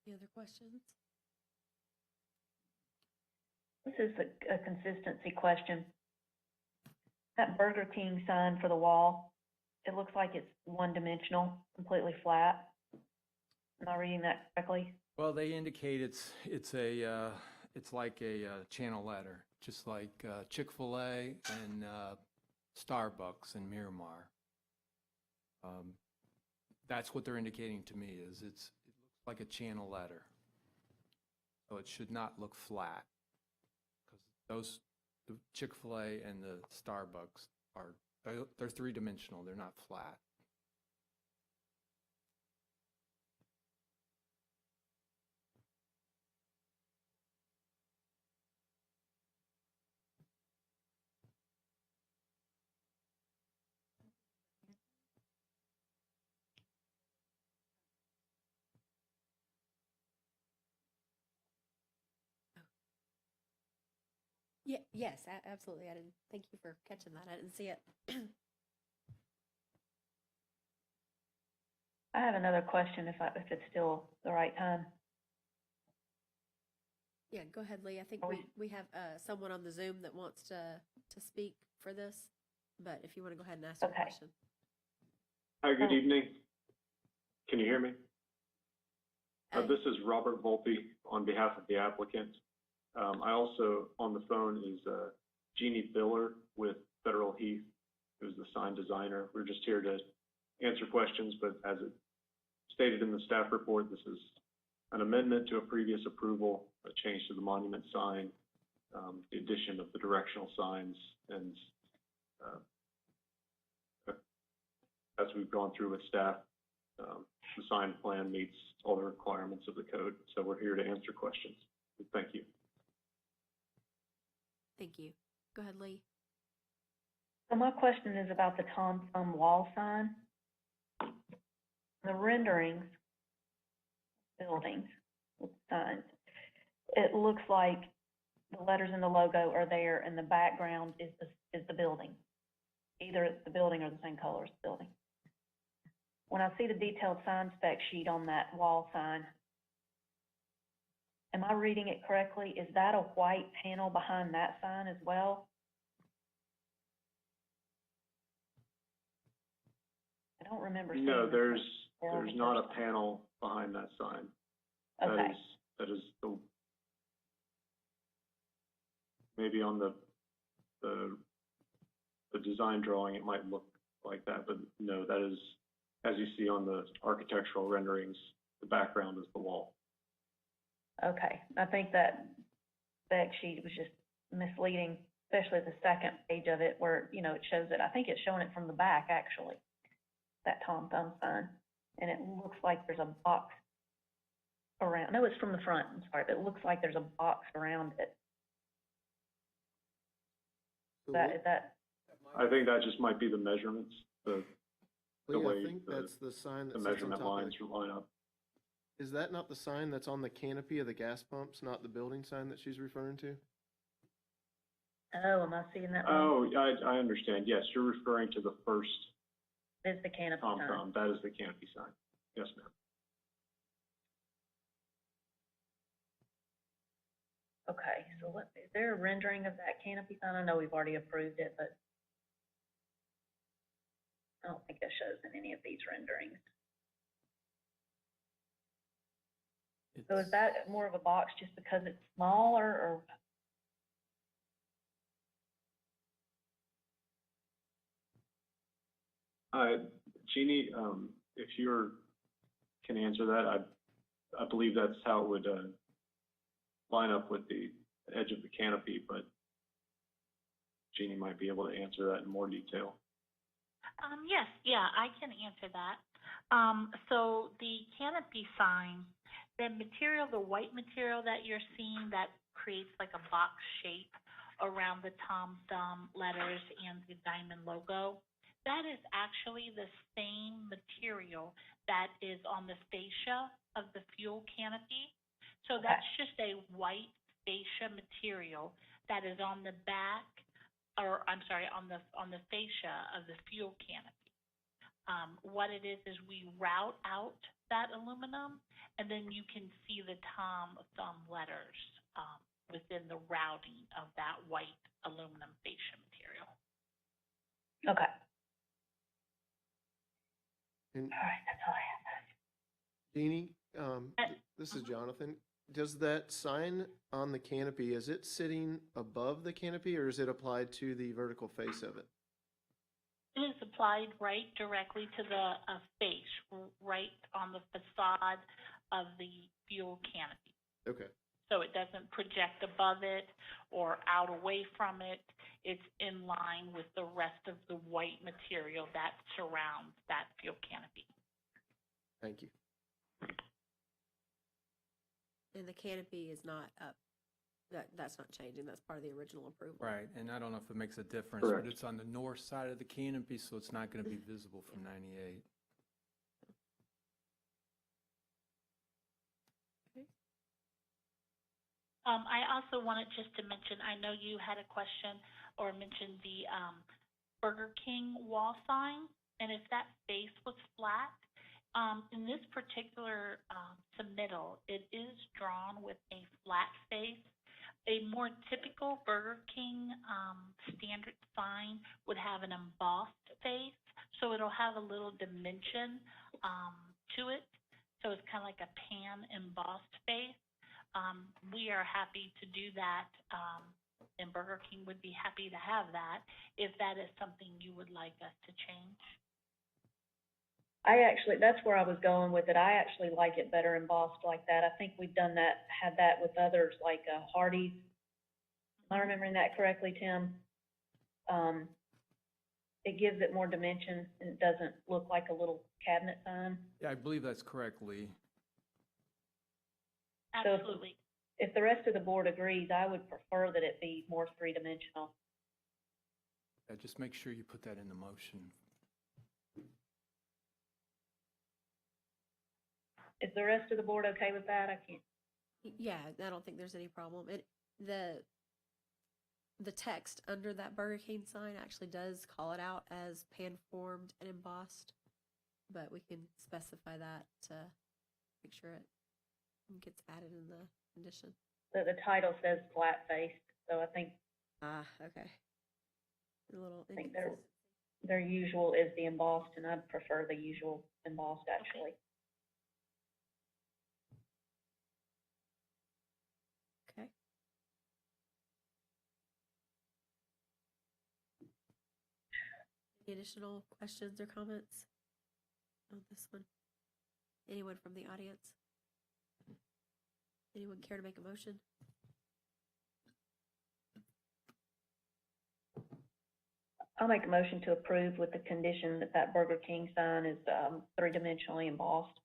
Any other questions? This is a consistency question. That Burger King sign for the wall, it looks like it's one-dimensional, completely flat. Am I reading that correctly? Well, they indicate it's like a channel letter, just like Chick-fil-A and Starbucks and Miramar. That's what they're indicating to me, is it looks like a channel letter. So it should not look flat, because the Chick-fil-A and the Starbucks they're 3-dimensional, they're not flat. Yeah, yes, absolutely. I didn't, thank you for catching that. I didn't see it. I have another question if it's still the right time. Yeah, go ahead, Lee. I think Are we have someone on the Zoom that wants to speak for this, but if you want to go ahead and ask your Okay. question. Hi, good Oh. evening. Can you hear me? Uh, This is Robert Volpe on behalf of the applicant. I also, on the phone, is Jeannie Biller with Federal Heath, who's the sign designer. We're just here to answer questions, but as it stated in the staff report, this is an amendment to a previous approval, a change to the monument sign, the addition of the directional signs, and as we've gone through with staff, the sign plan meets all the requirements of the code. So we're here to answer questions. Thank you. Thank you. Go ahead, Lee. So my question is about the Tom Thumb wall sign. The renderings, buildings with signs, it looks like the letters and the logo are there, and the background is the building. Either the building or the same color as the building. When I see the detailed sign spec sheet on that wall sign, am I reading it correctly? Is that a white panel behind that sign as well? I don't remember seeing No, this. there's not a panel behind that sign. Okay, That is the, maybe on the design drawing, it might look like that, but no, that is, as you see on the architectural renderings, the background is the wall. okay. I think that spec sheet was just misleading, especially the second page of it where, you know, it shows it. I think it's showing it from the back, actually, that Tom Thumb sign. And it looks like there's a box around, no, it's from the front, I'm sorry, but it looks like there's a box around it. So Is that, I think that just might be the measurements, the Lee, way I think the- that's the sign that the sits on measurement top of lines line up. Is that not the sign that's on the canopy of the gas pumps, not the building sign that she's referring to? oh, am I seeing that wrong? Oh, I understand. Yes, you're referring to the first It's the canopy Tom sign. Thumb. That is the canopy sign. Yes, ma'am. Okay, so what, is there a rendering of that canopy sign? I know we've already approved it, but I don't think that shows in any of these renderings. So is that more of a box just because it's smaller, or? Jeannie, if can answer that, I believe that's how it would line up with the edge of the canopy, but Jeannie might be able to answer that in more detail. Yes, yeah, I can answer that. So the canopy sign, the material, the white material that you're seeing that creates like a box shape around the Tom Thumb letters and the diamond logo, that is actually the same material that is on the fascia of the fuel canopy. So that's just a white fascia material that is on the back, or I'm sorry, on the fascia of the fuel canopy. What it is we route out that aluminum, and then you can see the Tom Thumb letters within the routing of that white aluminum fascia material. Okay, And all right, that's all I have. Jeannie, this is Jonathan. Does that sign on the canopy, is it sitting above the canopy or is it applied to the vertical face of it? It is applied right directly to the face, right on the facade of the fuel canopy. Okay. So it doesn't project above it or out away from it. It's in line with the rest of the white material that surrounds that fuel canopy. Thank you. And the canopy is not up. That's not changing. That's part of the original approval. Right, and I don't know if it makes a difference, Correct. but it's on the north side of the canopy, so it's not gonna be visible from 98. I also wanted just to mention, I know you had a question or mentioned the Burger King wall sign, and if that face was flat, in this particular submittal, it is drawn with a flat face. A more typical Burger King standard sign would have an embossed face, so it'll have a little dimension to it. So it's kind of like a pan embossed face. We are happy to do that, and Burger King would be happy to have that if that is something you would like us to change. That's where I was going with it. I actually like it better embossed like that. I think we've done that, had that with others, like Hardee's. Am I remembering that correctly, Tim? It gives it more dimension and it doesn't look like a little cabinet sign. Yeah, I believe that's correct, Lee. So Absolutely. if the rest of the board agrees, I would prefer that it be more three-dimensional. Yeah, just make sure you put that in the motion. Is the rest of the board okay with that? I can't. Yeah, I don't think there's any problem. The the text under that Burger King sign actually does call it out as pan-formed and embossed, but we can specify that to make sure it gets added in the condition. The title says flat-faced, so I think Okay. A little I think inconsistent. their usual is the embossed, and I prefer the usual embossed, actually. Okay. Any additional questions or comments on this one? Anyone from the audience? Anyone care to make a motion? I'll make a motion to approve with the condition that that Burger King sign is, three-dimensionally embossed.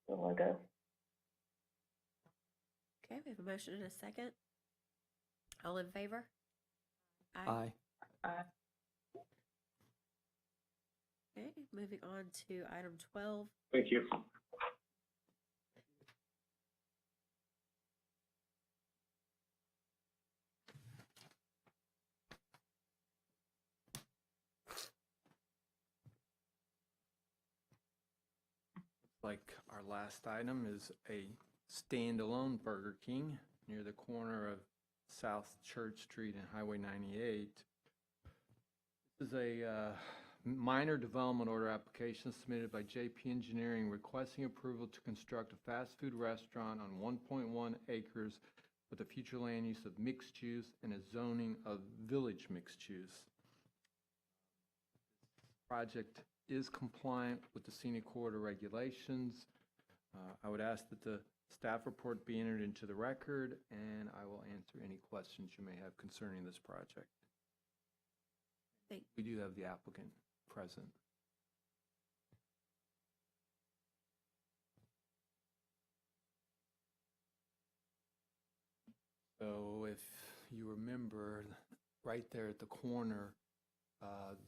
The logo. Okay, we have a motion and a second. All in favor? Aye. Okay, moving on to item 12. Thank you. Like our last item is a standalone Burger King near the corner of South Church Street and Highway 98. This is a minor development order application submitted by JP Engineering requesting approval to construct a fast food restaurant on 1.1 acres with a future land use of mixed use and a zoning of village mixed use. Project is compliant with the scenic corridor regulations. I would ask that the staff report be entered into the record, and I will answer any questions you may have concerning this project. We do have the applicant present. So if you remember, right there at the corner,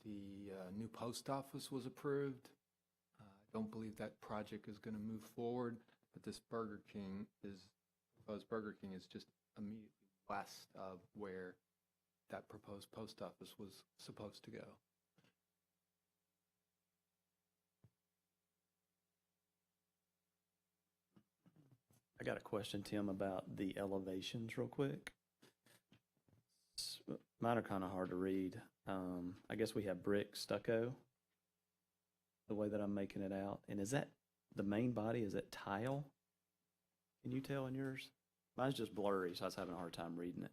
the new post office was approved. I don't believe that project is going to move forward, but this proposed Burger King is just immediately west of where that proposed post office was supposed to go. I got a question, Tim, about the elevations real quick. Mine are kind of hard to read. I guess we have brick stucco, the way that I'm making it out. And is that the main body? Is it tile? Can you tell in yours? Mine's just blurry, so I was having a hard time reading it.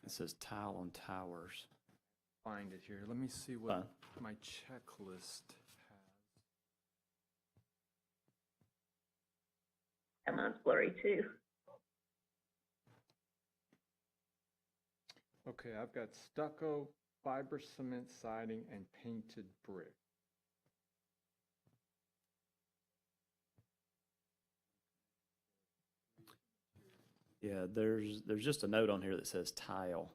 It says tile on towers. Find it here. Let me see what my checklist has. And mine's blurry too. Okay, I've got stucco, fiber cement siding, and painted brick. Yeah, there's just a note on here that says tile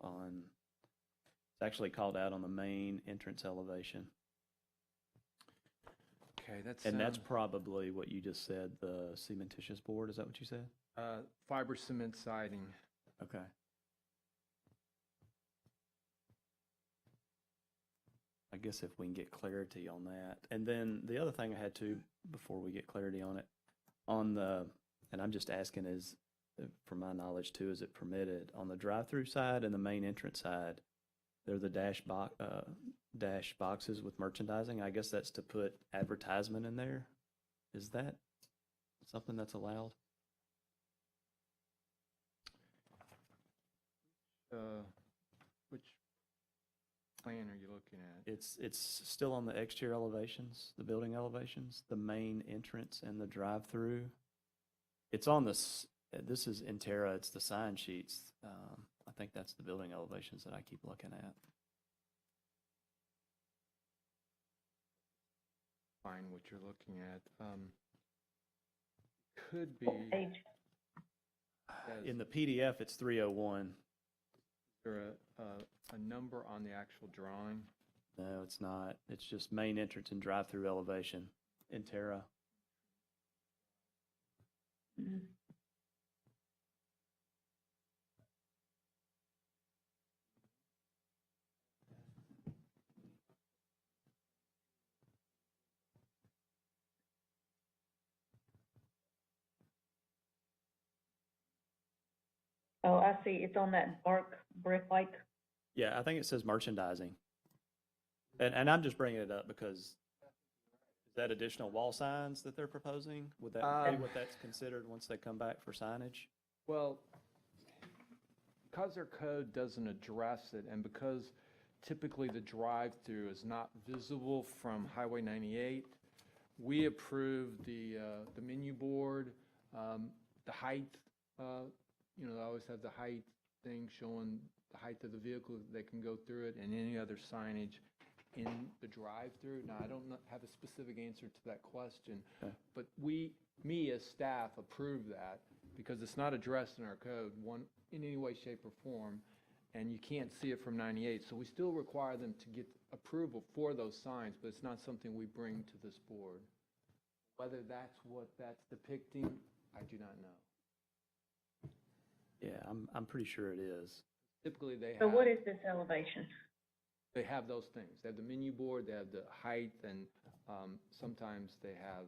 on, it's actually called out on the main entrance elevation. Okay, And that's probably what you just said, the cementitious board, is that what you said? Fiber cement siding. Okay. I guess if we can get clarity on that. And then the other thing I had to, before we get clarity on it, on the, and I'm just asking is, from my knowledge too, is it permitted? On the drive-through side and the main entrance side, they're the dash boxes with merchandising. I guess that's to put advertisement in there. Is that something that's allowed? Which plan are you looking at? It's still on the exterior elevations, the building elevations, the main entrance and the drive-through. It's on this is Intera, it's the sign sheets. I think that's the building elevations that I keep looking at. Find what you're looking at. Could be. What page? In the PDF, it's 301. Is there a number on the actual drawing? No, it's not. It's just main entrance and drive-through elevation, Intera. Mm-hmm. Oh, I see, it's on that dark brick-like. Yeah, I think it says merchandising. And I'm just bringing it up because is that additional wall signs that they're proposing? Would that be what that's considered once they come back for signage? Well, because their code doesn't address it, and because typically the drive-through is not visible from Highway 98, we approve the menu board, the height, you know, they always have the height thing showing the height of the vehicle, they can go through it, and any other signage in the drive-through. Now, I don't have a specific answer to that question, Okay. but me as staff approve that because it's not addressed in our code in any way, shape, or form, and you can't see it from 98. So we still require them to get approval for those signs, but it's not something we bring to this board. Whether that's what that's depicting, I do not know. Yeah, I'm pretty sure it is. Typically, they So have, what is this elevation? they have those things. They have the menu board, they have the height, and sometimes they have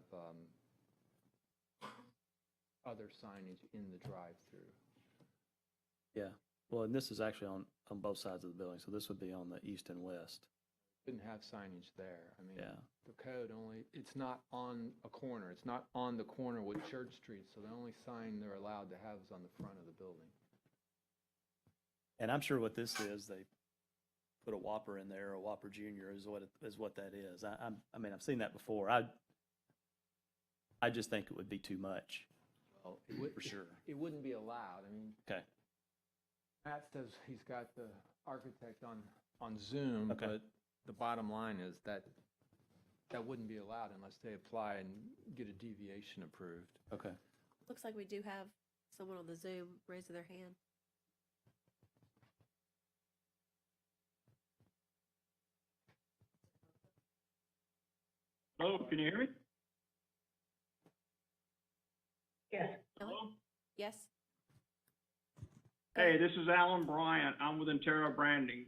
other signage in the drive-through. Yeah. Well, and this is actually on both sides of the building, so this would be on the east and west. Didn't have signage there. I mean, Yeah. the code only, it's not on a corner. It's not on the corner with Church Street, so the only sign they're allowed to have is on the front of the building. And I'm sure what this is, they put a Whopper in there, or a Whopper Junior is what that is. I mean, I've seen that before. I just think it would be too much. Well, For sure. It wouldn't be allowed. I mean, Okay. Matt says he's got the architect on Zoom, Okay. but the bottom line is that wouldn't be allowed unless they apply and get a deviation approved. Okay. Looks like we do have someone on the Zoom raising their hand. Hello, can you hear me? Yes. Hello? Yes? Hey, this is Alan Bryant. I'm with Intero Branding.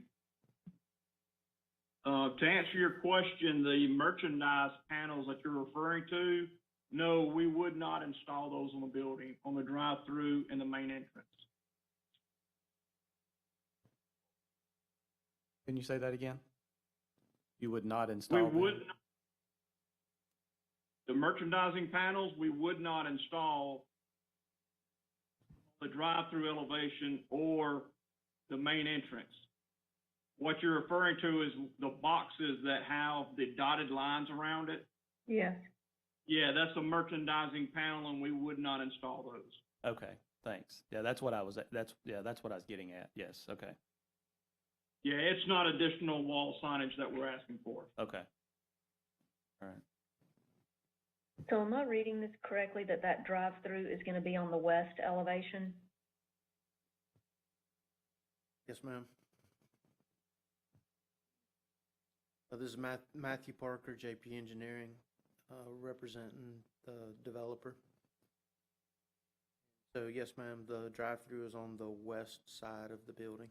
To answer your question, the merchandise panels that you're referring to, no, we would not install those on the building, on the drive-through and the main entrance. Can you say that again? You would not We install them? would, not- the merchandising panels, we would not install the drive-through elevation or the main entrance. What you're referring to is the boxes that have the dotted lines around it. Yes. Yeah, that's a merchandising panel, and we would not install those. Okay, thanks. Yeah, that's what I was getting at. Yes, okay, Yeah, it's not additional wall signage that we're asking for. okay. All right. So am I reading this correctly, that drive-through is gonna be on the west elevation? Yes, ma'am. This is Matthew Parker, JP Engineering, representing the developer. So yes, ma'am, the drive-through is on the west side of the building.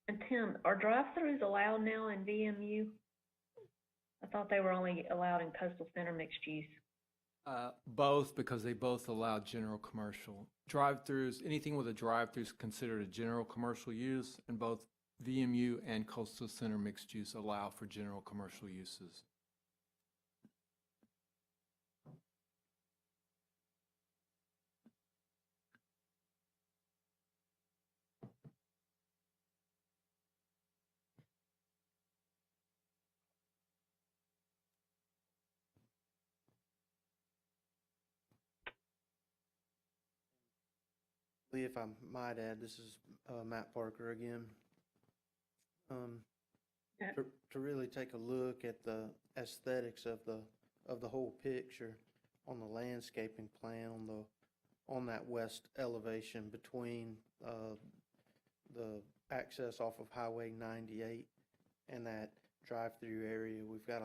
And Tim, are drive-throughs allowed now in VMU? I thought they were only allowed in coastal center mixed use. Both, because they both allow general commercial. Drive-throughs, anything with a drive-through is considered a general commercial use, and both VMU and coastal center mixed use allow for general commercial uses. Lee, if I might add, this is Matt Parker again. Yeah. To really take a look at the aesthetics of the whole picture on the landscaping plan on that west elevation between the access off of Highway 98 and that drive-through area, we've got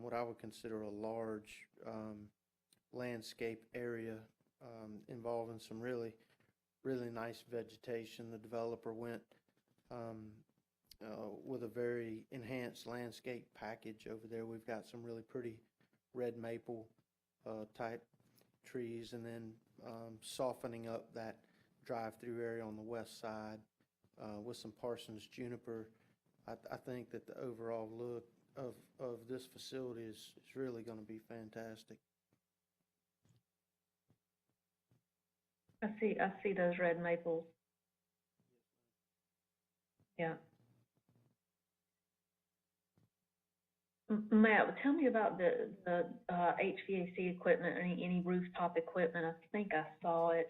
what I would consider a large landscape area involving some really nice vegetation. The developer went with a very enhanced landscape package over there. We've got some really pretty red maple type trees, and then softening up that drive-through area on the west side with some Parsons juniper. I think that the overall look of this facility is really going to be fantastic. I see those red maples. Yeah. Matt, tell me about the HVAC equipment, or any rooftop equipment. I think I saw it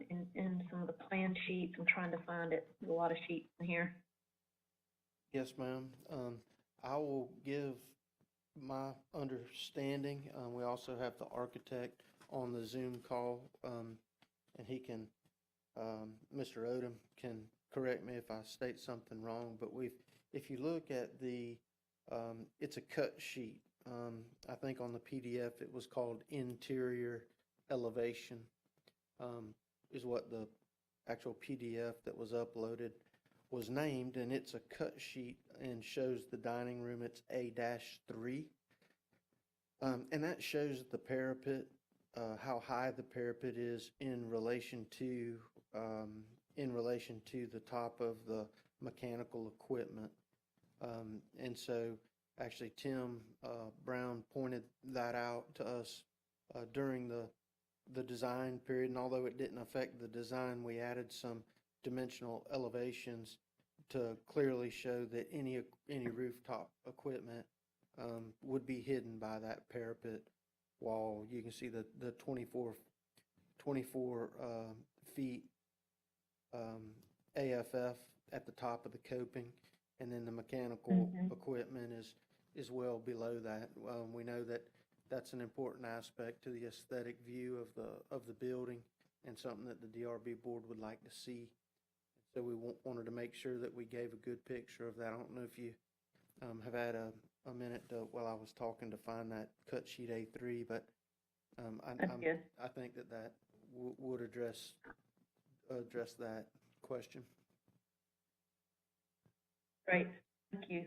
in some of the plan sheets. I'm trying to find it. There's a lot of sheets in here. Yes, ma'am. I will give my understanding. We also have the architect on the Zoom call, and he can, Mr. Odom can correct me if I state something wrong, but if you look at the, it's a cut sheet. I think on the PDF it was called interior elevation, is what the actual PDF that was uploaded was named, and it's a cut sheet and shows the dining room. It's A-3. And that shows the parapet, how high the parapet is in relation to the top of the mechanical equipment. And so actually Tim Brown pointed that out to us during the design period, and although it didn't affect the design, we added some dimensional elevations to clearly show that any rooftop equipment would be hidden by that parapet wall. You can see the 24 feet AFF at the top of the coping, and then the mechanical equipment is well below that. We know that that's an important aspect to the aesthetic view of the building, and something that the DRB board would like to see. So we wanted to make sure that we gave a good picture of that. I don't know if you have had a minute while I was talking to find that cut sheet A3, but I think that would address that question. Great, thank you.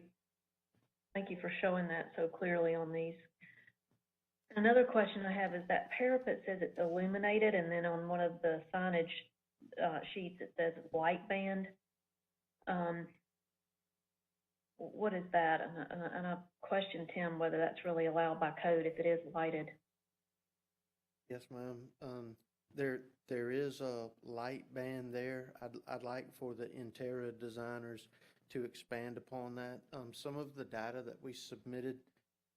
Thank you for showing that so clearly on these. Another question I have is that parapet says it's illuminated, and then on one of the signage sheets it says light band. What is that? And I questioned Tim whether that's really allowed by code if it is lighted. Yes, ma'am. There is a light band there. I'd like for the interior designers to expand upon that. Some of the data that we submitted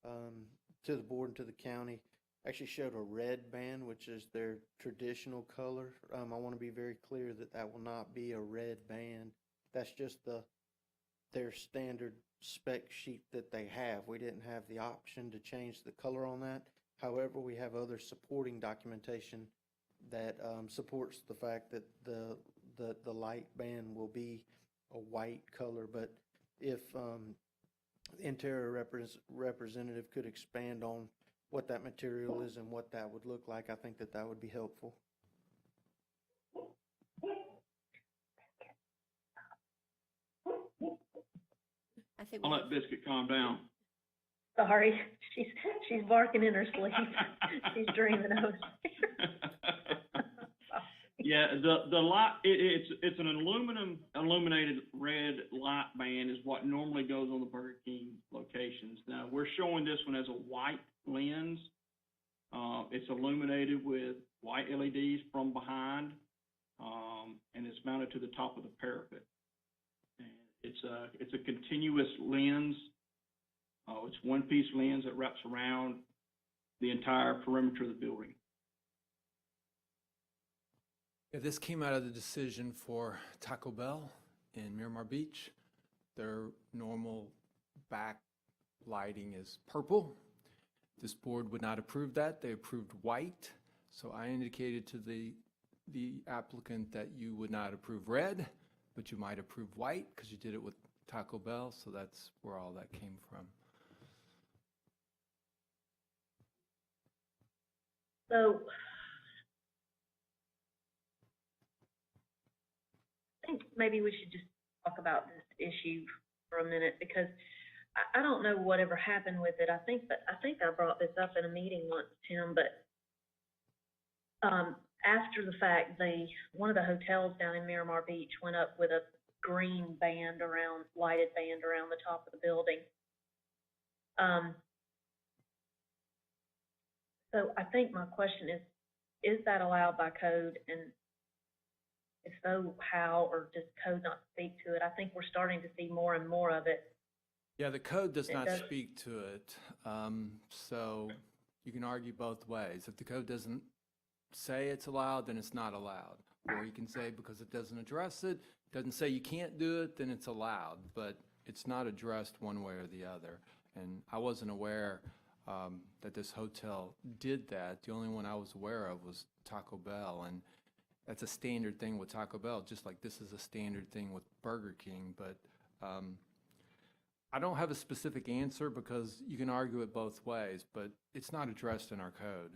to the board and to the county actually showed a red band, which is their traditional color. I want to be very clear that that will not be a red band. That's just their standard spec sheet that they have. We didn't have the option to change the color on that. However, we have other supporting documentation that supports the fact that the light band will be a white color. But if interior representative could expand on what that material is and what that would look like, I think that would be helpful. I think I'll let Biscuit calm down. Sorry, she's barking in her sleep. She's dreaming of it. Yeah, the light, it's an illuminated red light band is what normally goes on the Burger King locations. Now, we're showing this one as a white lens. It's illuminated with white LEDs from behind, and it's mounted to the top of the parapet. And it's a continuous lens. It's one-piece lens that wraps around the entire perimeter of the building. Yeah, this came out of the decision for Taco Bell in Miramar Beach. Their normal back lighting is purple. This board would not approve that. They approved white. So I indicated to the applicant that you would not approve red, but you might approve white because you did it with Taco Bell. So that's where all that came from. So I think maybe we should just talk about this issue for a minute, because I don't know whatever happened with it. I think I brought this up in a meeting once, Tim, but after the fact, one of the hotels down in Miramar Beach went up with a green lighted band around the top of the building. So I think my question is that allowed by code? And if so, how, or does code not speak to it? I think we're starting to see more and more of it. Yeah, the code does It not does. speak to it, so you can argue both ways. If the code doesn't say it's allowed, then it's not allowed. Or you can say because it doesn't address it, doesn't say you can't do it, then it's allowed, but it's not addressed one way or the other. And I wasn't aware that this hotel did that. The only one I was aware of was Taco Bell, and that's a standard thing with Taco Bell, just like this is a standard thing with Burger King, but I don't have a specific answer because you can argue it both ways, but it's not addressed in our code.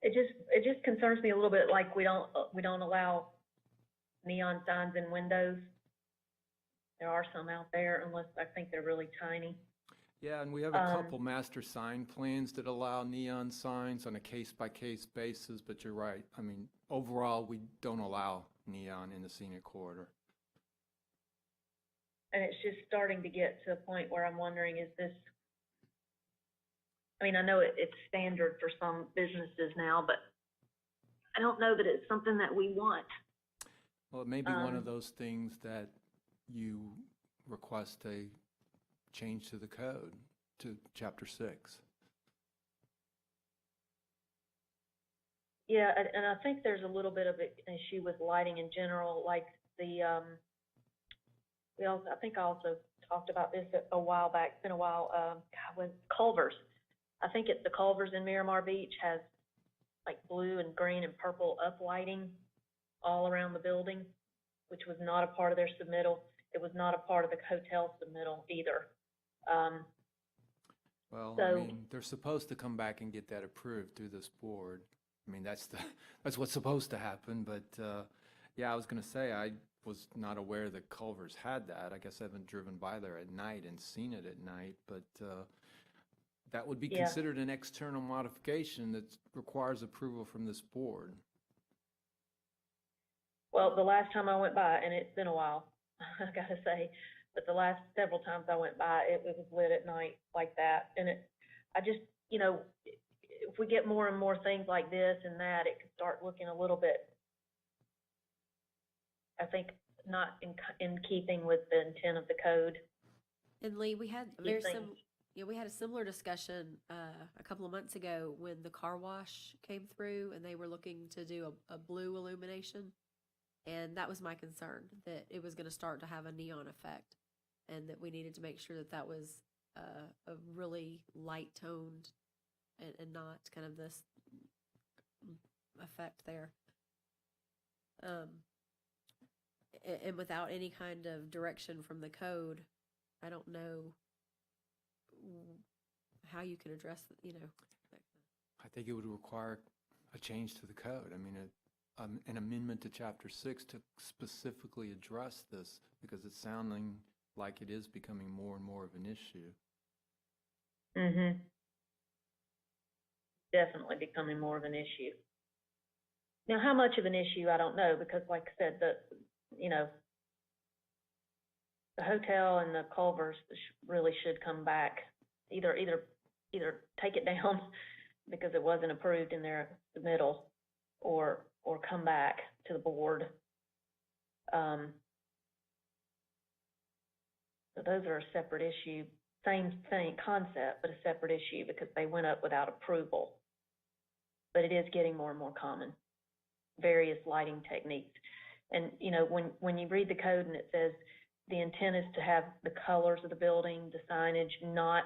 It just concerns me a little bit, like we don't allow neon signs in windows. There are some out there, unless I think they're really tiny. Yeah, and we have a couple master sign plans that allow neon signs on a case-by-case basis, but you're right. I mean, overall, we don't allow neon in the scenic corridor. And it's just starting to get to a point where I'm wondering, is this, I mean, I know it's standard for some businesses now, but I don't know that it's something that we want. Well, it may be one of those things that you request a change to the code, to Chapter 6. Yeah, and I think there's a little bit of an issue with lighting in general, like I think I also talked about this a while back, it's been a while, with Culver's. I think it's the Culver's in Miramar Beach has like blue and green and purple uplighting all around the building, which was not a part of their submittal. It was not a part of the hotel submittal either. Well, So- I mean, they're supposed to come back and get that approved through this board. I mean, that's what's supposed to happen, but, yeah, I was gonna say, I was not aware that Culver's had that. I guess I haven't driven by there at night and seen it at night, but, that would be Yeah. considered an external modification that requires approval from this board. Well, the last time I went by, and it's been a while, I gotta say, but the last several times I went by, it was lit at night like that. And I just, if we get more and more things like this and that, it could start looking a little bit, I think, not in keeping with the intent of the code. And Lee, we had You think? we had a similar discussion a couple of months ago when the car wash came through and they were looking to do a blue illumination. And that was my concern, that it was going to start to have a neon effect and that we needed to make sure that that was a really light toned and not kind of this effect there. And without any kind of direction from the code, I don't know how you can address, I think it would require a change to the code. I mean, an amendment to Chapter 6 to specifically address this, because it's sounding like it is becoming more and more of an issue. Mm-hmm. Definitely becoming more of an issue. Now, how much of an issue, I don't know, because like I said, the hotel and the Culvers really should come back, either take it down because it wasn't approved in their submittal, or come back to the board. So those are a separate issue, same concept, but a separate issue because they went up without approval. But it is getting more and more common, various lighting techniques. And, when you read the code and it says the intent is to have the colors of the building, the signage, not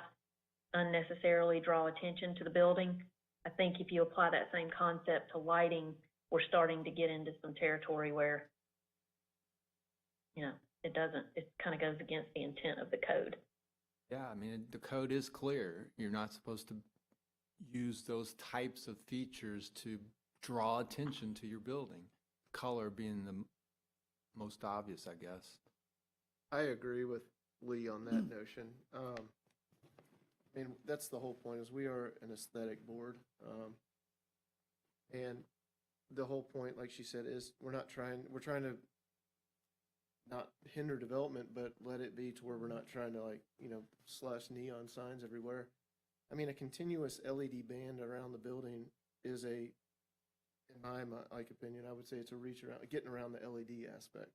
unnecessarily draw attention to the building, I think if you apply that same concept to lighting, we're starting to get into some territory where, it kind of goes against the intent of the code. Yeah, I mean, the code is clear. You're not supposed to use those types of features to draw attention to your building. Color being the most obvious, I guess. I agree with Lee on that notion. I mean, that's the whole point, is we are an aesthetic board. And the whole point, like she said, is we're trying to not hinder development, but let it be to where we're not trying to, like, slash neon signs everywhere. I mean, a continuous LED band around the building is in my opinion, I would say it's a reach around, getting around the LED aspect.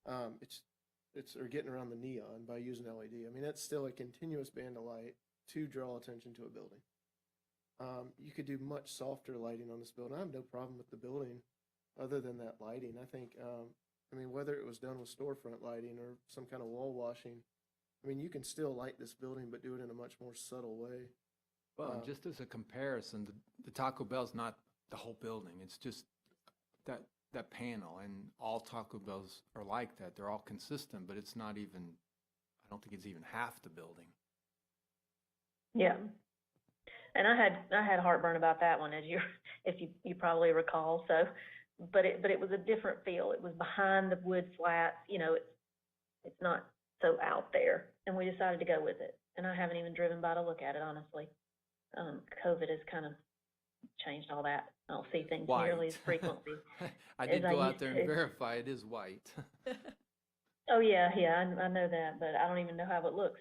Or getting around the neon by using LED. I mean, that's still a continuous band of light to draw attention to a building. You could do much softer lighting on this building. I have no problem with the building other than that lighting. I think, I mean, whether it was done with storefront lighting or some kind of wall washing, I mean, you can still light this building, but do it in a much more subtle way. Well, just as a comparison, the Taco Bell's not the whole building. It's just that panel, and all Taco Bells are like that. They're all consistent, but it's not even, I don't think it's even half the building. Yeah. And I had heartburn about that one, if you probably recall. So, but it was a different feel. It was behind the wood slats. It's not so out there, and we decided to go with it. And I haven't even driven by to look at it, honestly. COVID has kind of changed all that. I don't see things nearly as frequently. I did as go I out used there to. and verify it is white. Oh, yeah, I know that, but I don't even know how it looks.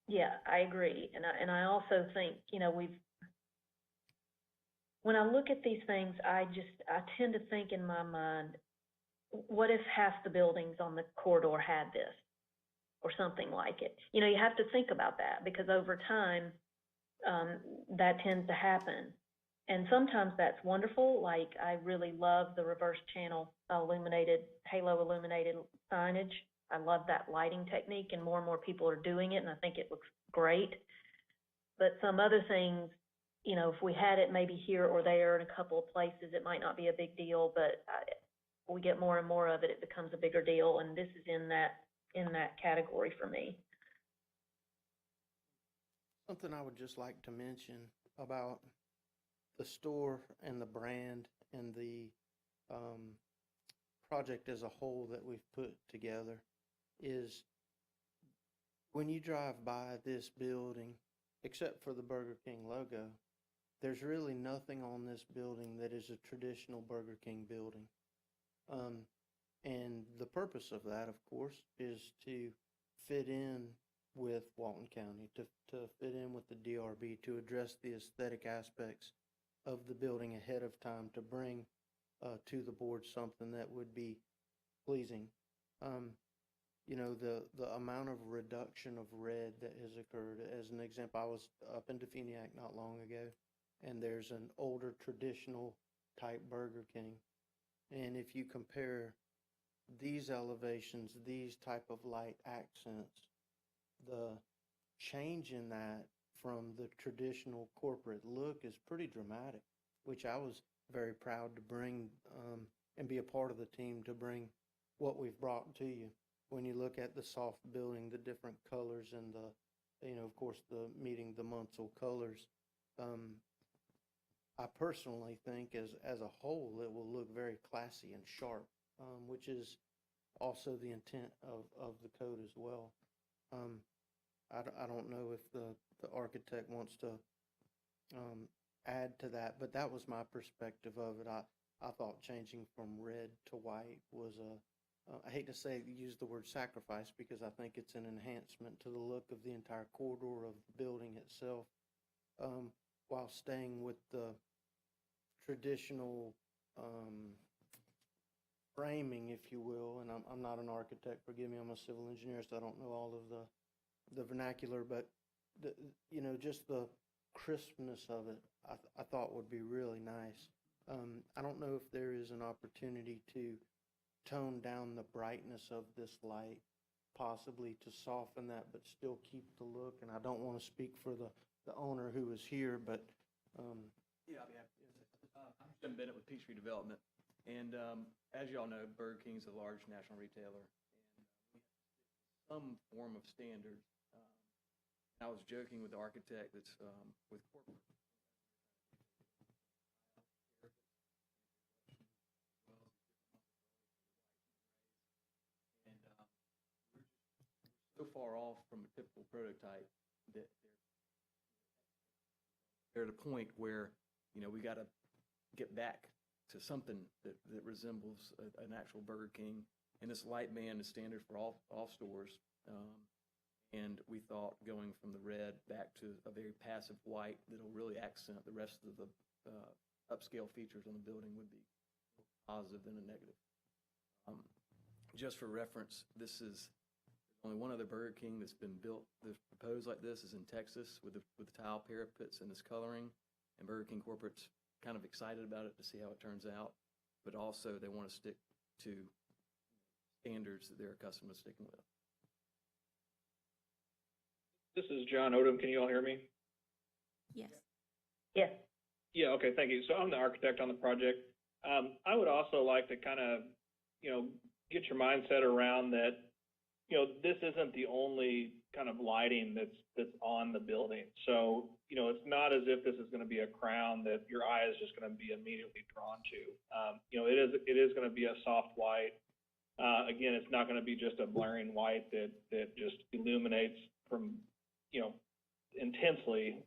Yeah, I agree. And I also think, when I look at these things, I tend to think in my mind, what if half the buildings on the corridor had this or something like it? You have to think about that, because over time, that tends to happen. And sometimes that's wonderful. Like, I really love the reverse channel halo illuminated signage. I love that lighting technique, and more people are doing it, and I think it looks great. But some other things, if we had it maybe here or there in a couple of places, it might not be a big deal, but we get more and more of it, it becomes a bigger deal, and this is in that category for me. Something I would just like to mention about the store and the brand and the project as a whole that we've put together is, when you drive by this building, except for the Burger King logo, there's really nothing on this building that is a traditional Burger King building. And the purpose of that, of course, is to fit in with Walton County, to fit in with the DRB, to address the aesthetic aspects of the building ahead of time, to bring to the board something that would be pleasing. The amount of reduction of red that has occurred, as an example, I was up in Defeniac not long ago, and there's an older traditional type Burger King. And if you compare these elevations, these type of light accents, the change in that from the traditional corporate look is pretty dramatic, which I was very proud to bring and be a part of the team to bring what we've brought to you. When you look at the soft building, the different colors, and of course, the meeting the Munsell colors, I personally think as a whole, it will look very classy and sharp, which is also the intent of the code as well. I don't know if the architect wants to add to that, but that was my perspective of it. I thought changing from red to white was I hate to use the word sacrifice, because I think it's an enhancement to the look of the entire corridor of the building itself, while staying with the traditional framing, if you will. And I'm not an architect, forgive me, I'm a civil engineer, so I don't know all of the vernacular, but just the crispness of it, I thought would be really nice. I don't know if there is an opportunity to tone down the brightness of this light, possibly to soften that, but still keep the look. And I don't want to speak for the owner who is here, but yeah, I'll be happy to. I'm Jim Bennett with Peachtree Development, and as you all know, Burger King's a large national retailer, and we have some form of standards. I was joking with the architect that's with corporate. far off from a typical prototype that they're at a point where, you know, we got to get back to something that resembles an actual Burger King. And this light band is standard for all stores. And we thought going from the red back to a very passive white that'll really accent the rest of the upscale features on the building would be more positive than a negative. Just for reference, there's only one other Burger King that's been built, that's proposed like this, is in Texas with tile parapets and this coloring. And Burger King corporate's kind of excited about it to see how it turns out, but also they want to stick to standards that they're accustomed to sticking with. This is John Odom. Can you all hear me? Yes. Yes. Yeah, okay, thank you. So I'm the architect on the project. I would also like to kind of, you know, get your mindset around that, you know, this isn't the only kind of lighting that's on the building. So, you know, it's not as if this is going to be a crown that your eye is just going to be immediately drawn to. You know, it is going to be a soft white. Again, it's not going to be just a blaring white that just illuminates from, you know, intensely.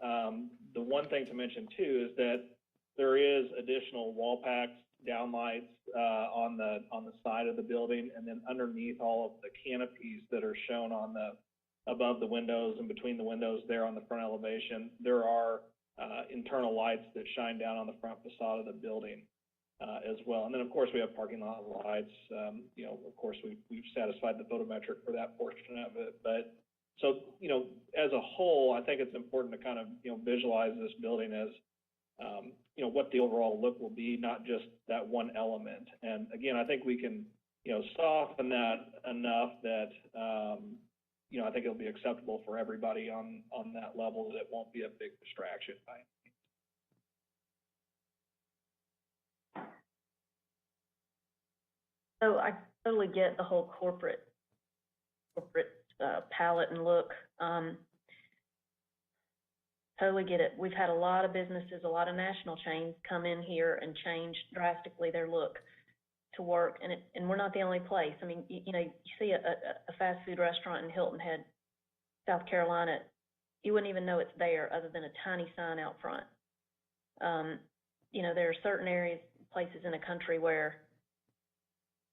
The one thing to mention too is that there is additional wall packs, downlights on the side of the building, and then underneath all of the canopies that are shown on the above the windows and between the windows there on the front elevation, there are internal lights that shine down on the front facade of the building as well. And then of course we have parking lot lights. You know, of course we've satisfied the photometric for that portion of it, but so, you know, as a whole, I think it's important to kind of, you know, visualize this building as, you know, what the overall look will be, not just that one element. And again, I think we can, you know, soften that enough that, you know, I think it'll be acceptable for everybody on that level, that it won't be a big distraction by any means. So I totally get the whole corporate palette and look. Totally get it. We've had a lot of businesses, a lot of national chains come in here and change drastically their look to work, and we're not the only place. I mean, you know, you see a fast food restaurant in Hilton Head, South Carolina, you wouldn't even know it's there other than a tiny sign out front. You know, there are certain areas, places in the country where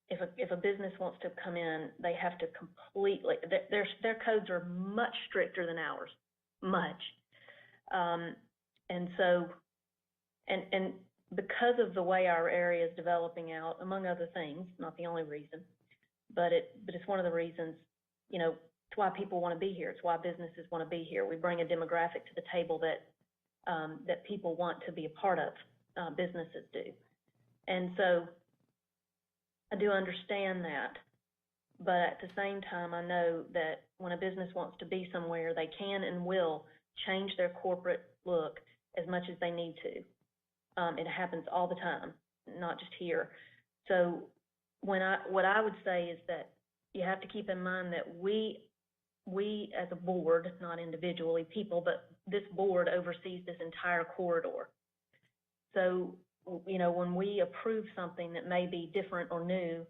if a business wants to come in, they have to completely, their codes are much stricter than ours, much. And so, and because of the way our area is developing out, among other things, not the only reason, but it's one of the reasons, you know, it's why people want to be here. It's why businesses want to be here. We bring a demographic to the table that people want to be a part of, businesses do. And so I do understand that, but at the same time, I know that when a business wants to be somewhere, they can and will change their corporate look as much as they need to. It happens all the time, not just here. So what I would say is that you have to keep in mind that we as a board, not individually people, but this board oversees this entire corridor. So, you know, when we approve something that may be different or new,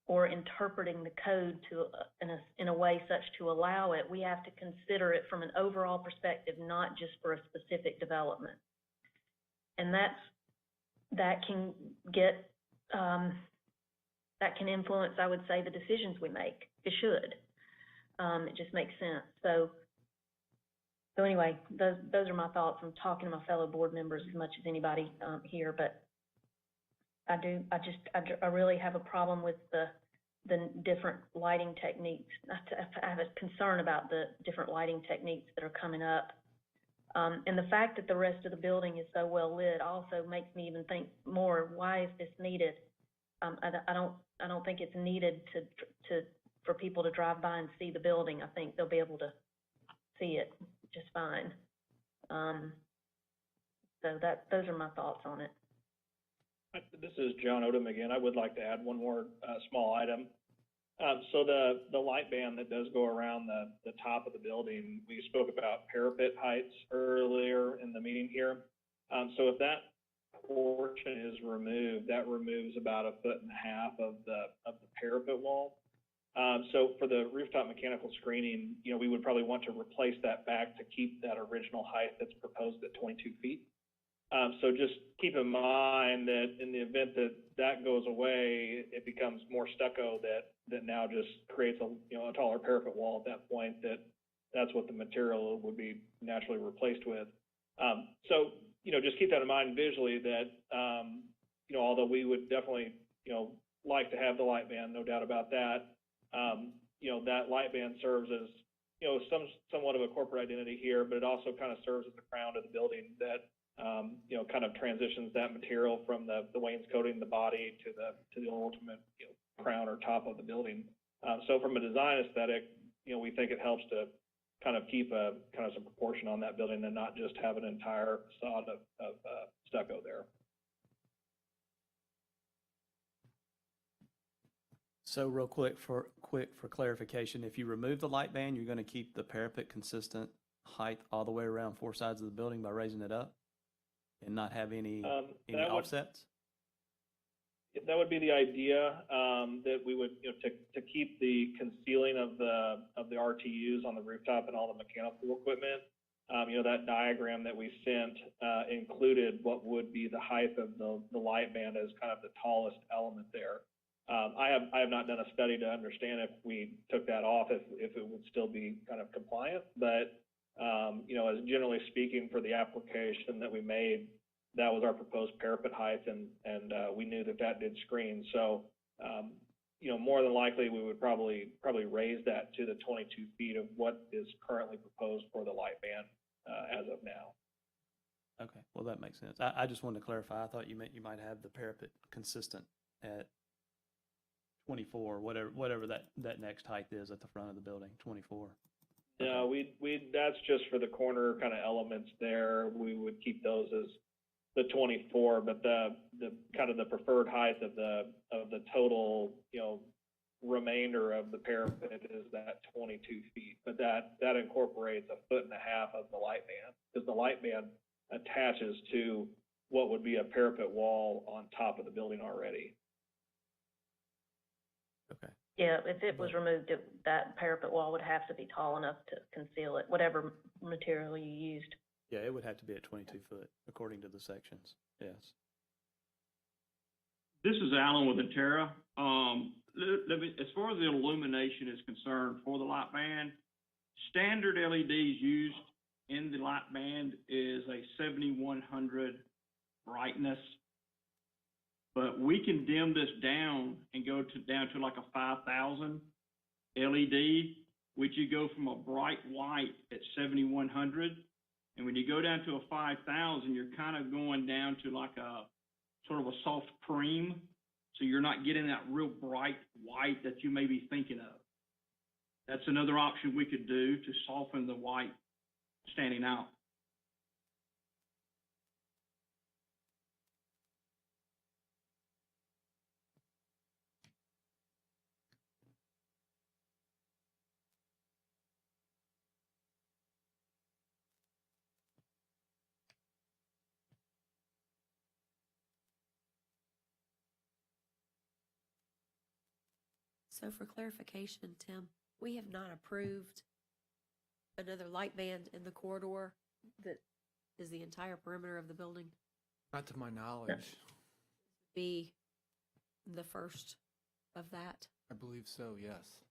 or interpreting the code in a way such to allow it, we have to consider it from an overall perspective, not just for a specific development. And that can get, that can influence, I would say, the decisions we make. It should. It just makes sense. So anyway, those are my thoughts. I'm talking to my fellow board members as much as anybody here, but I really have a problem with the different lighting techniques. I have a concern about the different lighting techniques that are coming up. And the fact that the rest of the building is so well lit also makes me even think more, why is this needed? I don't think it's needed for people to drive by and see the building. I think they'll be able to see it just fine. So those are my thoughts on it. This is John Odom again. I would like to add one more small item. So the light band that does go around the top of the building, we spoke about parapet heights earlier in the meeting here. So if that portion is removed, that removes about 1.5 feet of the parapet wall. So for the rooftop mechanical screening, we would probably want to replace that back to keep that original height that's proposed at 22 feet. So just keep in mind that in the event that that goes away, it becomes more stucco that now just creates a taller parapet wall at that point. That's what the material would be naturally replaced with. So just keep that in mind visually that although we would definitely like to have the light band, no doubt about that. That light band serves as somewhat of a corporate identity here, but it also kind of serves as the crown of the building that kind of transitions that material from the wainscoting, the body to the ultimate crown or top of the building. So from a design aesthetic, we think it helps to kind of keep some proportion on that building and not just have an entire facade of stucco there. So real quick for clarification, if you remove the light band, you're going to keep the parapet consistent height all the way around four sides of the building by raising it up and not have any offsets? That would be the idea, that we would, to keep the concealing of the RTUs on the rooftop and all the mechanical equipment. That diagram that we sent included what would be the height of the light band as kind of the tallest element there. I have not done a study to understand if we took that off, if it would still be kind of compliant, but as generally speaking for the application that we made, that was our proposed parapet height, and we knew that did screen. So, more than likely we would probably raise that to the 22 feet of what is currently proposed for the light band as of now. Okay, well, that makes sense. I just wanted to clarify. I thought you meant you might have the parapet consistent at 24, whatever that next height is at the front of the building, 24. Okay. No, that's just for the corner kind of elements there. We would keep those as the 24, but the kind of the preferred height of the total, remainder of the parapet is that 22 feet. But that incorporates 1.5 feet of the light band, because the light band attaches to what would be a parapet wall on top of the building already. Okay. Yeah, if it was removed, that parapet wall would have to be tall enough to conceal it, whatever material you used. Yeah, it would have to be at 22 foot, according to the sections, yes. This is Alan with Atera. As far as the illumination is concerned for the light band, standard LEDs used in the light band is a 7100 brightness. But we can dim this down and go down to like a 5000 LED, which you go from a bright white at 7100. And when you go down to a 5000, you're kind of going down to like a sort of a soft cream. So you're not getting that real bright white that you may be thinking of. That's another option we could do to soften the white standing out. So for clarification, Tim, we have not approved another light band in the corridor that is the entire perimeter of the building. Not to my knowledge. Be the first of that. I believe so, yes.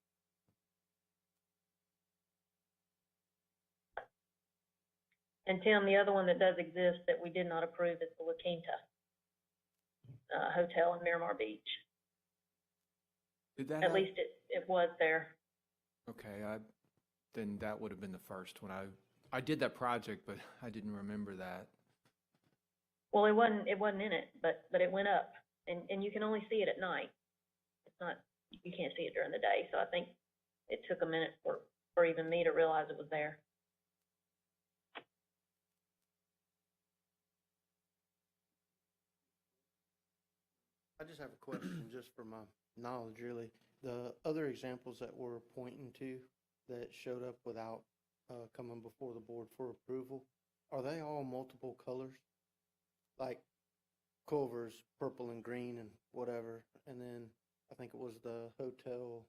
And Tim, the other one that does exist that we did not approve is the La Quinta Hotel in Miramar Beach. Did that At have- least it was there. Okay, then that would have been the first when I did that project, but I didn't remember that. Well, it wasn't in it, but it went up, and you can only see it at night. It's not, you can't see it during the day, so I think it took a minute for even me to realize it was there. I just have a question, just for my knowledge, really. The other examples that we're pointing to that showed up without coming before the board for approval, are they all multiple colors? Like Culver's purple and green and whatever, and then I think it was the hotel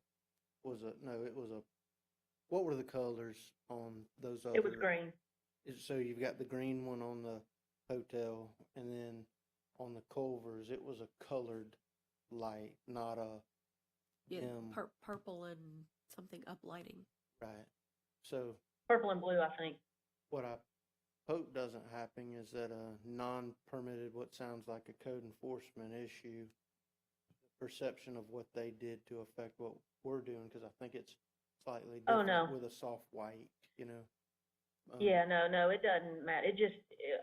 what were the colors on those other? It was green. So you've got the green one on the hotel, and then on the Culvers, it was a colored light, not a, Yeah, M. purple and something uplighting. right. So Purple and blue, I think. what I hope doesn't happen is that a non-permitted, what sounds like a code enforcement issue, perception of what they did to affect what we're doing, because I think it's slightly Oh, different no. with a soft white, you know? Yeah, no, it doesn't matter.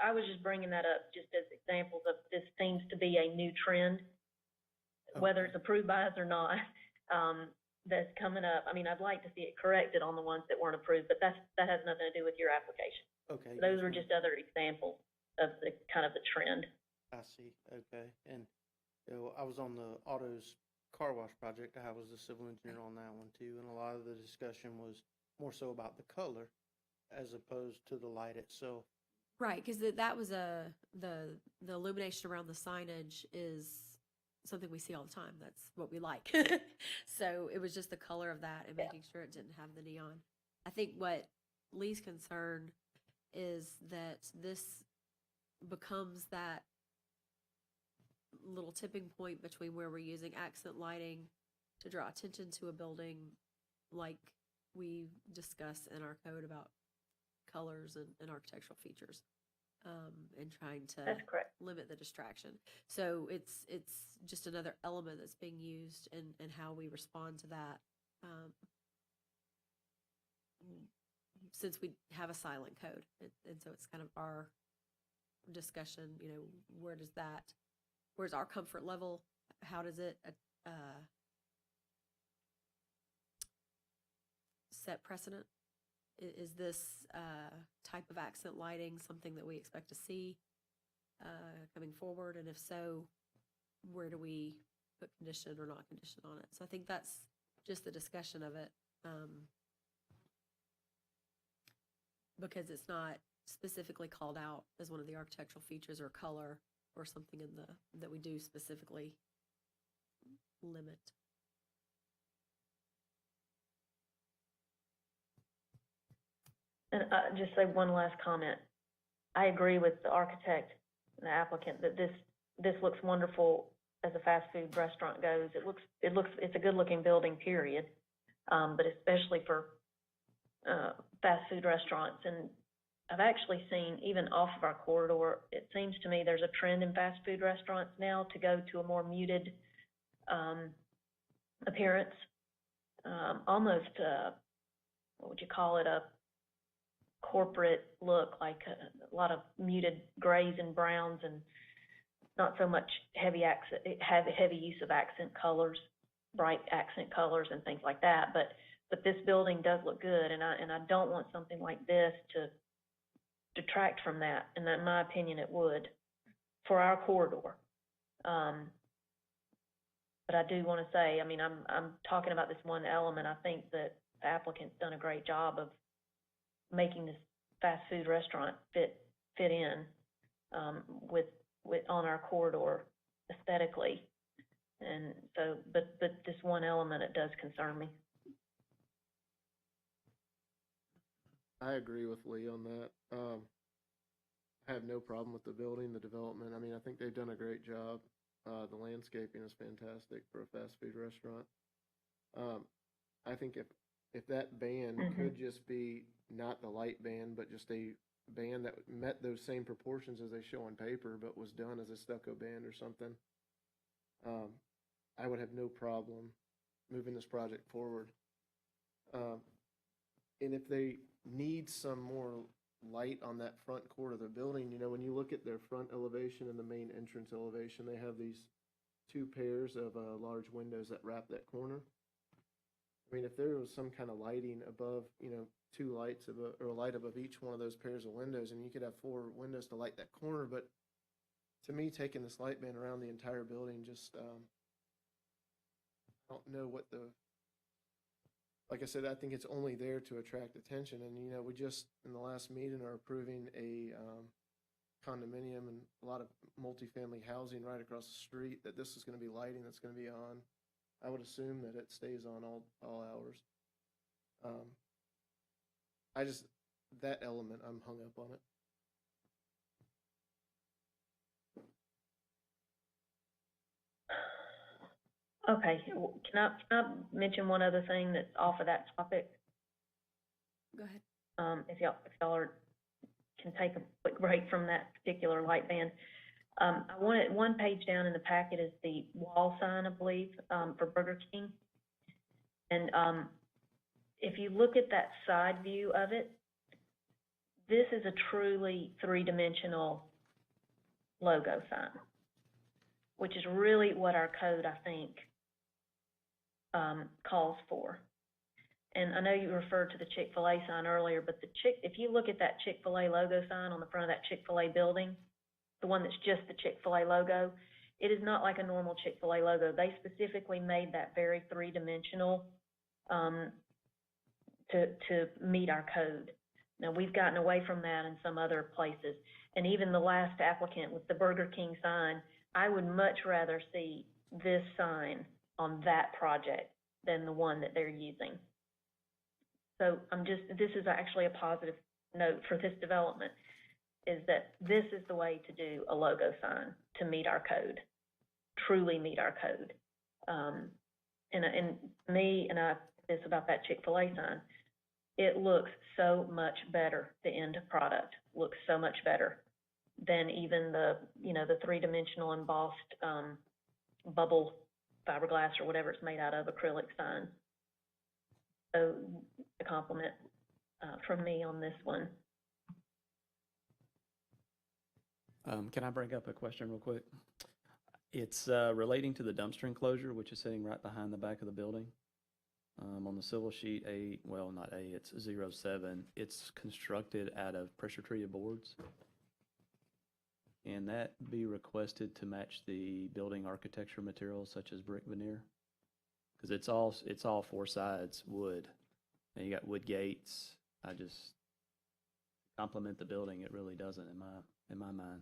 I was just bringing that up just as examples of this seems to be a new trend, whether Okay. it's approved by us or not, that's coming up. I mean, I'd like to see it corrected on the ones that weren't approved, but that has nothing to do with your application. Okay. Those yes, were ma'am. just other examples of the kind of the trend. I see, okay. And, you know, I was on the Autos Car Wash project, I was the civil engineer on that one too, and a lot of the discussion was more so about the color as opposed to the light itself. Right, because that was the illumination around the signage is something we see all the time. That's what we like. So it was just the color of that and making sure it didn't have the neon. I think what Lee's concern is that this becomes that little tipping point between where we're using accent lighting to draw attention to a building, like we discuss in our code about colors and architectural features, and trying to That's correct. limit the distraction. So it's just another element that's being used and how we respond to that. Since we have a silent code, and so it's kind of our discussion, you know, where's our comfort level? How does it set precedent? Is this type of accent lighting something that we expect to see coming forward? And if so, where do we put condition or not condition on it? So I think that's just the discussion of it, because it's not specifically called out as one of the architectural features or color or something that we do specifically limit. And just say one last comment. I agree with the architect and the applicant that this looks wonderful as a fast food restaurant goes. It's a good looking building, period. But especially for fast food restaurants. And I've actually seen, even off of our corridor, it seems to me there's a trend in fast food restaurants now to go to a more muted appearance, almost, what would you call it, a corporate look, like a lot of muted grays and browns and not so much heavy use of accent colors, bright accent colors and things like that. But this building does look good, and I don't want something like this to detract from that. And in my opinion, it would for our corridor. But I do want to say, I mean, I'm talking about this one element. I think that the applicant's done a great job of making this fast food restaurant fit in with on our corridor aesthetically. And so, but this one element, it does concern me. I agree with Lee on that. I have no problem with the building, the development. I mean, I think they've done a great job. The landscaping is fantastic for a fast food restaurant. I think if that band could just be not the light band, but just a band that met those same proportions as they show on paper, but was done as a stucco band or something, I would have no problem moving this project forward. And if they need some more light on that front court of the building, you know, when you look at their front elevation and the main entrance elevation, they have these two pairs of large windows that wrap that corner. I mean, if there was some kind of lighting above, you know, two lights or a light above each one of those pairs of windows, and you could have 4 windows to light that corner. But to me, taking this light band around the entire building, just I don't know what like I said, I think it's only there to attract attention. And, you know, we just, in the last meeting, are approving a condominium and a lot of multifamily housing right across the street that this is going to be lighting that's going to be on. I would assume that it stays on all hours. That element, I'm hung up on it. Okay, can I mention one other thing that's off of that topic? Go ahead. If y'all can take a quick break from that particular light band. I wanted, one page down in the packet is the wall sign, I believe, for Burger King. And, if you look at that side view of it, this is a truly three-dimensional logo sign, which is really what our code, I think, calls for. And I know you referred to the Chick-fil-A sign earlier, but if you look at that Chick-fil-A logo sign on the front of that Chick-fil-A building, the one that's just the Chick-fil-A logo, it is not like a normal Chick-fil-A logo. They specifically made that very three-dimensional to meet our code. Now, we've gotten away from that in some other places. And even the last applicant with the Burger King sign, I would much rather see this sign on that project than the one that they're using. So this is actually a positive note for this development, is that this is the way to do a logo sign to meet our code, truly meet our code. And me and I, this about that Chick-fil-A sign, it looks so much better. The end product looks so much better than even the three-dimensional embossed bubble fiberglass or whatever it's made out of, acrylic sign. So a compliment from me on this one. Can I bring up a question real quick? It's relating to the dumpster enclosure, which is sitting right behind the back of the building. On the civil sheet it's 07. It's constructed out of pressure-treated boards. And that be requested to match the building architecture materials such as brick veneer? Because it's all four sides wood. And you got wood gates. I just compliment the building. It really doesn't in my mind.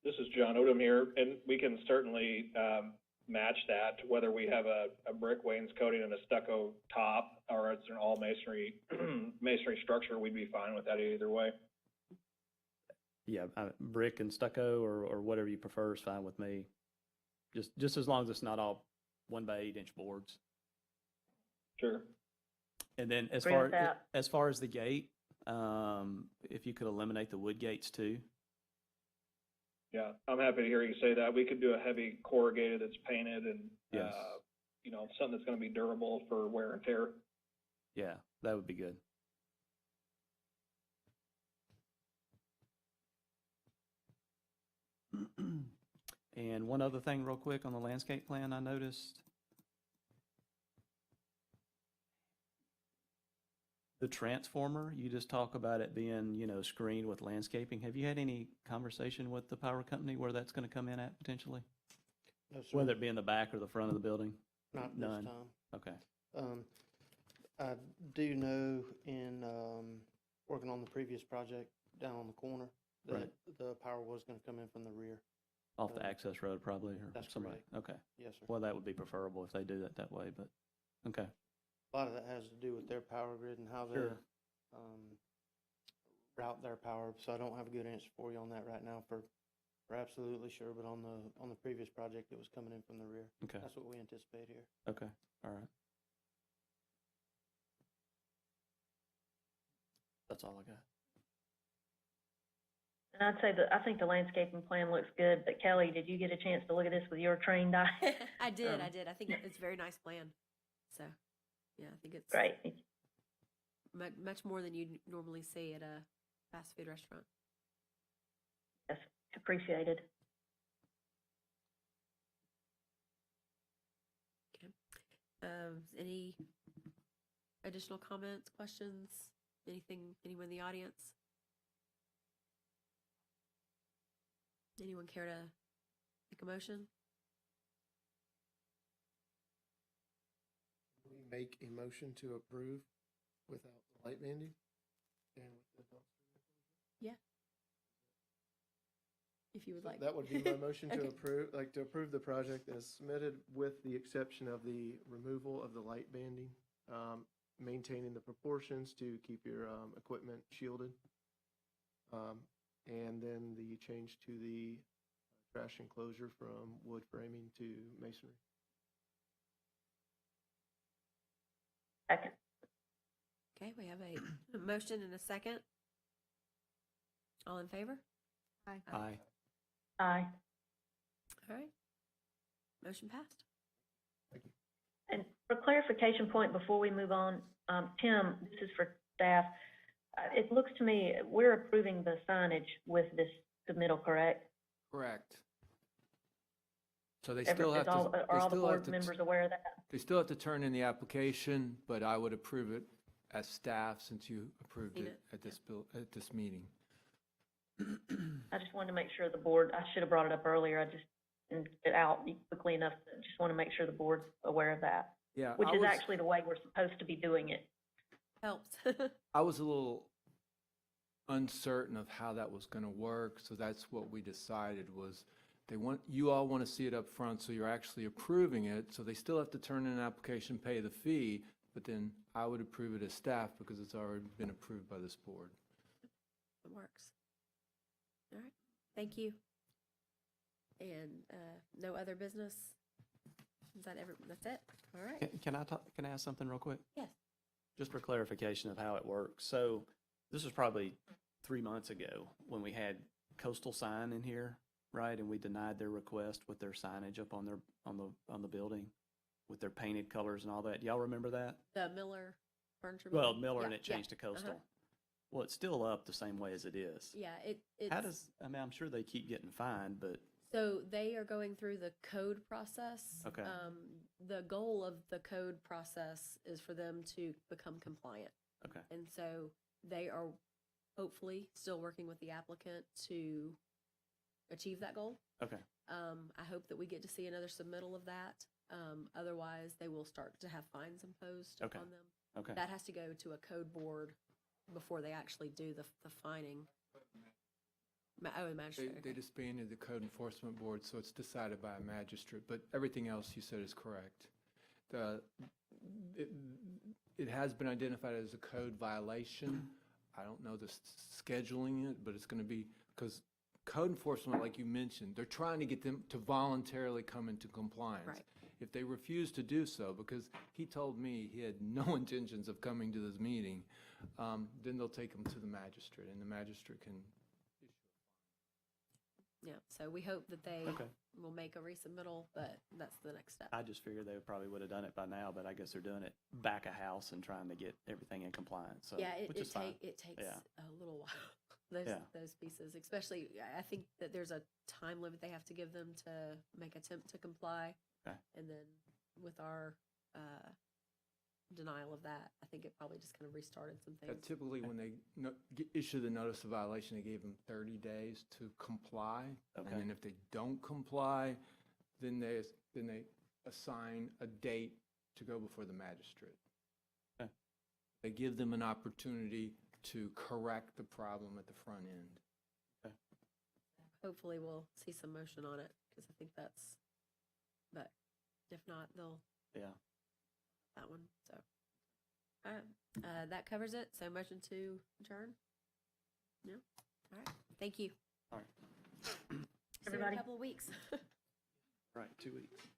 This is John Odom here, and we can certainly match that, whether we have a brick wainscoting and a stucco top, or it's an all masonry structure. We'd be fine with that either way. Yeah, brick and stucco or whatever you prefer is fine with me. Just as long as it's not all 1 by 8 inch boards. Sure. And then as far as the gate, if you could eliminate the wood gates too. Yeah, I'm happy to hear you say that. We could do a heavy corrugated that's painted and, Yes. Something that's going to be durable for wear and tear. Yeah, that would be good. And one other thing real quick on the landscape plan I noticed. The transformer, you just talk about it being, screened with landscaping. Have you had any conversation with the power company where that's going to come in at potentially? No, sir. Whether it be in the back or the front of the building? Not this None. time. Okay. I do know in working on the previous project down on the corner that Right. the power was going to come in from the rear. Off the access road probably, or That's somebody. correct. Okay. Yes, sir. Well, that would be preferable if they do that way, but, okay. A lot of that has to do with their power grid and how they Sure. route their power. So I don't have a good answer for you on that right now for absolutely sure, but on the previous project, it was coming in from the rear. Okay. That's what we anticipate here. Okay. All right. That's all I got. And I'd say I think the landscaping plan looks good, but Kelly, did you get a chance to look at this with your trained eye? I did. I think it's a very nice plan. So, yeah, I think it's Great. much more than you normally see at a fast food restaurant. Yes, appreciated. Okay. Any additional comments, questions? Anyone in the audience? Anyone care to make a motion? We make a motion to approve without the light banding and with the dumpster. Yeah. if you would So like. that would be my motion to Okay. approve the project as submitted with the exception of the removal of the light banding, maintaining the proportions to keep your equipment shielded, and then the change to the trash enclosure from wood framing to masonry. Second. Okay, we have a motion and a second. All in favor? Aye. Aye. All right. Motion passed. And for clarification point, before we move on, Tim, this is for staff. It looks to me, we're approving the signage with this submittal, correct? Correct. So they still have to, Are all the board members aware of that? they still have to turn in the application, but I would approve it as staff since you approved Seen it it, at this meeting. I just wanted to make sure the board, I should have brought it up earlier, I just didn't get out quickly enough. Just want to make sure the board's aware of that, Yeah. which is actually the way we're supposed to be doing it. Helps. I was a little uncertain of how that was going to work, so that's what we decided was you all want to see it up front, so you're actually approving it, so they still have to turn in an application, pay the fee, but then I would approve it as staff because it's already been approved by this board. It works. All right, thank you. And no other business? Is that that's it? All right. Can I ask something real quick? Yes. Just for clarification of how it works. So this was probably 3 months ago when we had Coastal Sign in here, right? And we denied their request with their signage up on the building with their painted colors and all that. Y'all remember that? The Miller Furniture. Well, Building? Miller Yeah, and it changed to Coastal. uh-huh. Well, it's still up the same way as it is. Yeah, it's. How does, I mean, I'm sure they keep getting fined, but So they are going through the code process. Okay. The goal of the code process is for them to become compliant. okay. And so they are hopefully still working with the applicant to achieve that goal. Okay. I hope that we get to see another submittal of that. Otherwise, they will start to have fines imposed Okay. upon them. Okay. That has to go to a code board before they actually do the fining. The magistrate. They Okay. disbanded the code enforcement board, so it's decided by a magistrate, but everything else you said is correct. It has been identified as a code violation. I don't know the scheduling it, but it's going to be, because code enforcement, like you mentioned, they're trying to get them to voluntarily come into compliance. Right. If they refuse to do so, because he told me he had no intentions of coming to this meeting, then they'll take him to the magistrate, and the magistrate can. Yeah, so we hope that they Okay. will make a resubmittal, but that's the next step. I just figured they probably would have done it by now, but I guess they're doing it back of house and trying to get everything in compliance. So, Yeah, which is fine. it takes Yeah. a little while, those, Yeah. those pieces, especially, I think that there's a time limit they have to give them to make attempt to comply. Okay. And then with our, denial of that, I think it probably just kind of restarted some things. Typically, when they issue the notice of violation, they gave them 30 days to comply. Okay. And then if they don't comply, then they assign a date to go before the magistrate. Okay. They give them an opportunity to correct the problem at the front end. Hopefully, we'll see some motion on it, because I think but if not, they'll Yeah. that one, so. All right, that covers it, so motion to adjourn? No? All right, thank you. All right. See you in Everybody. a couple of weeks. Right, 2 weeks.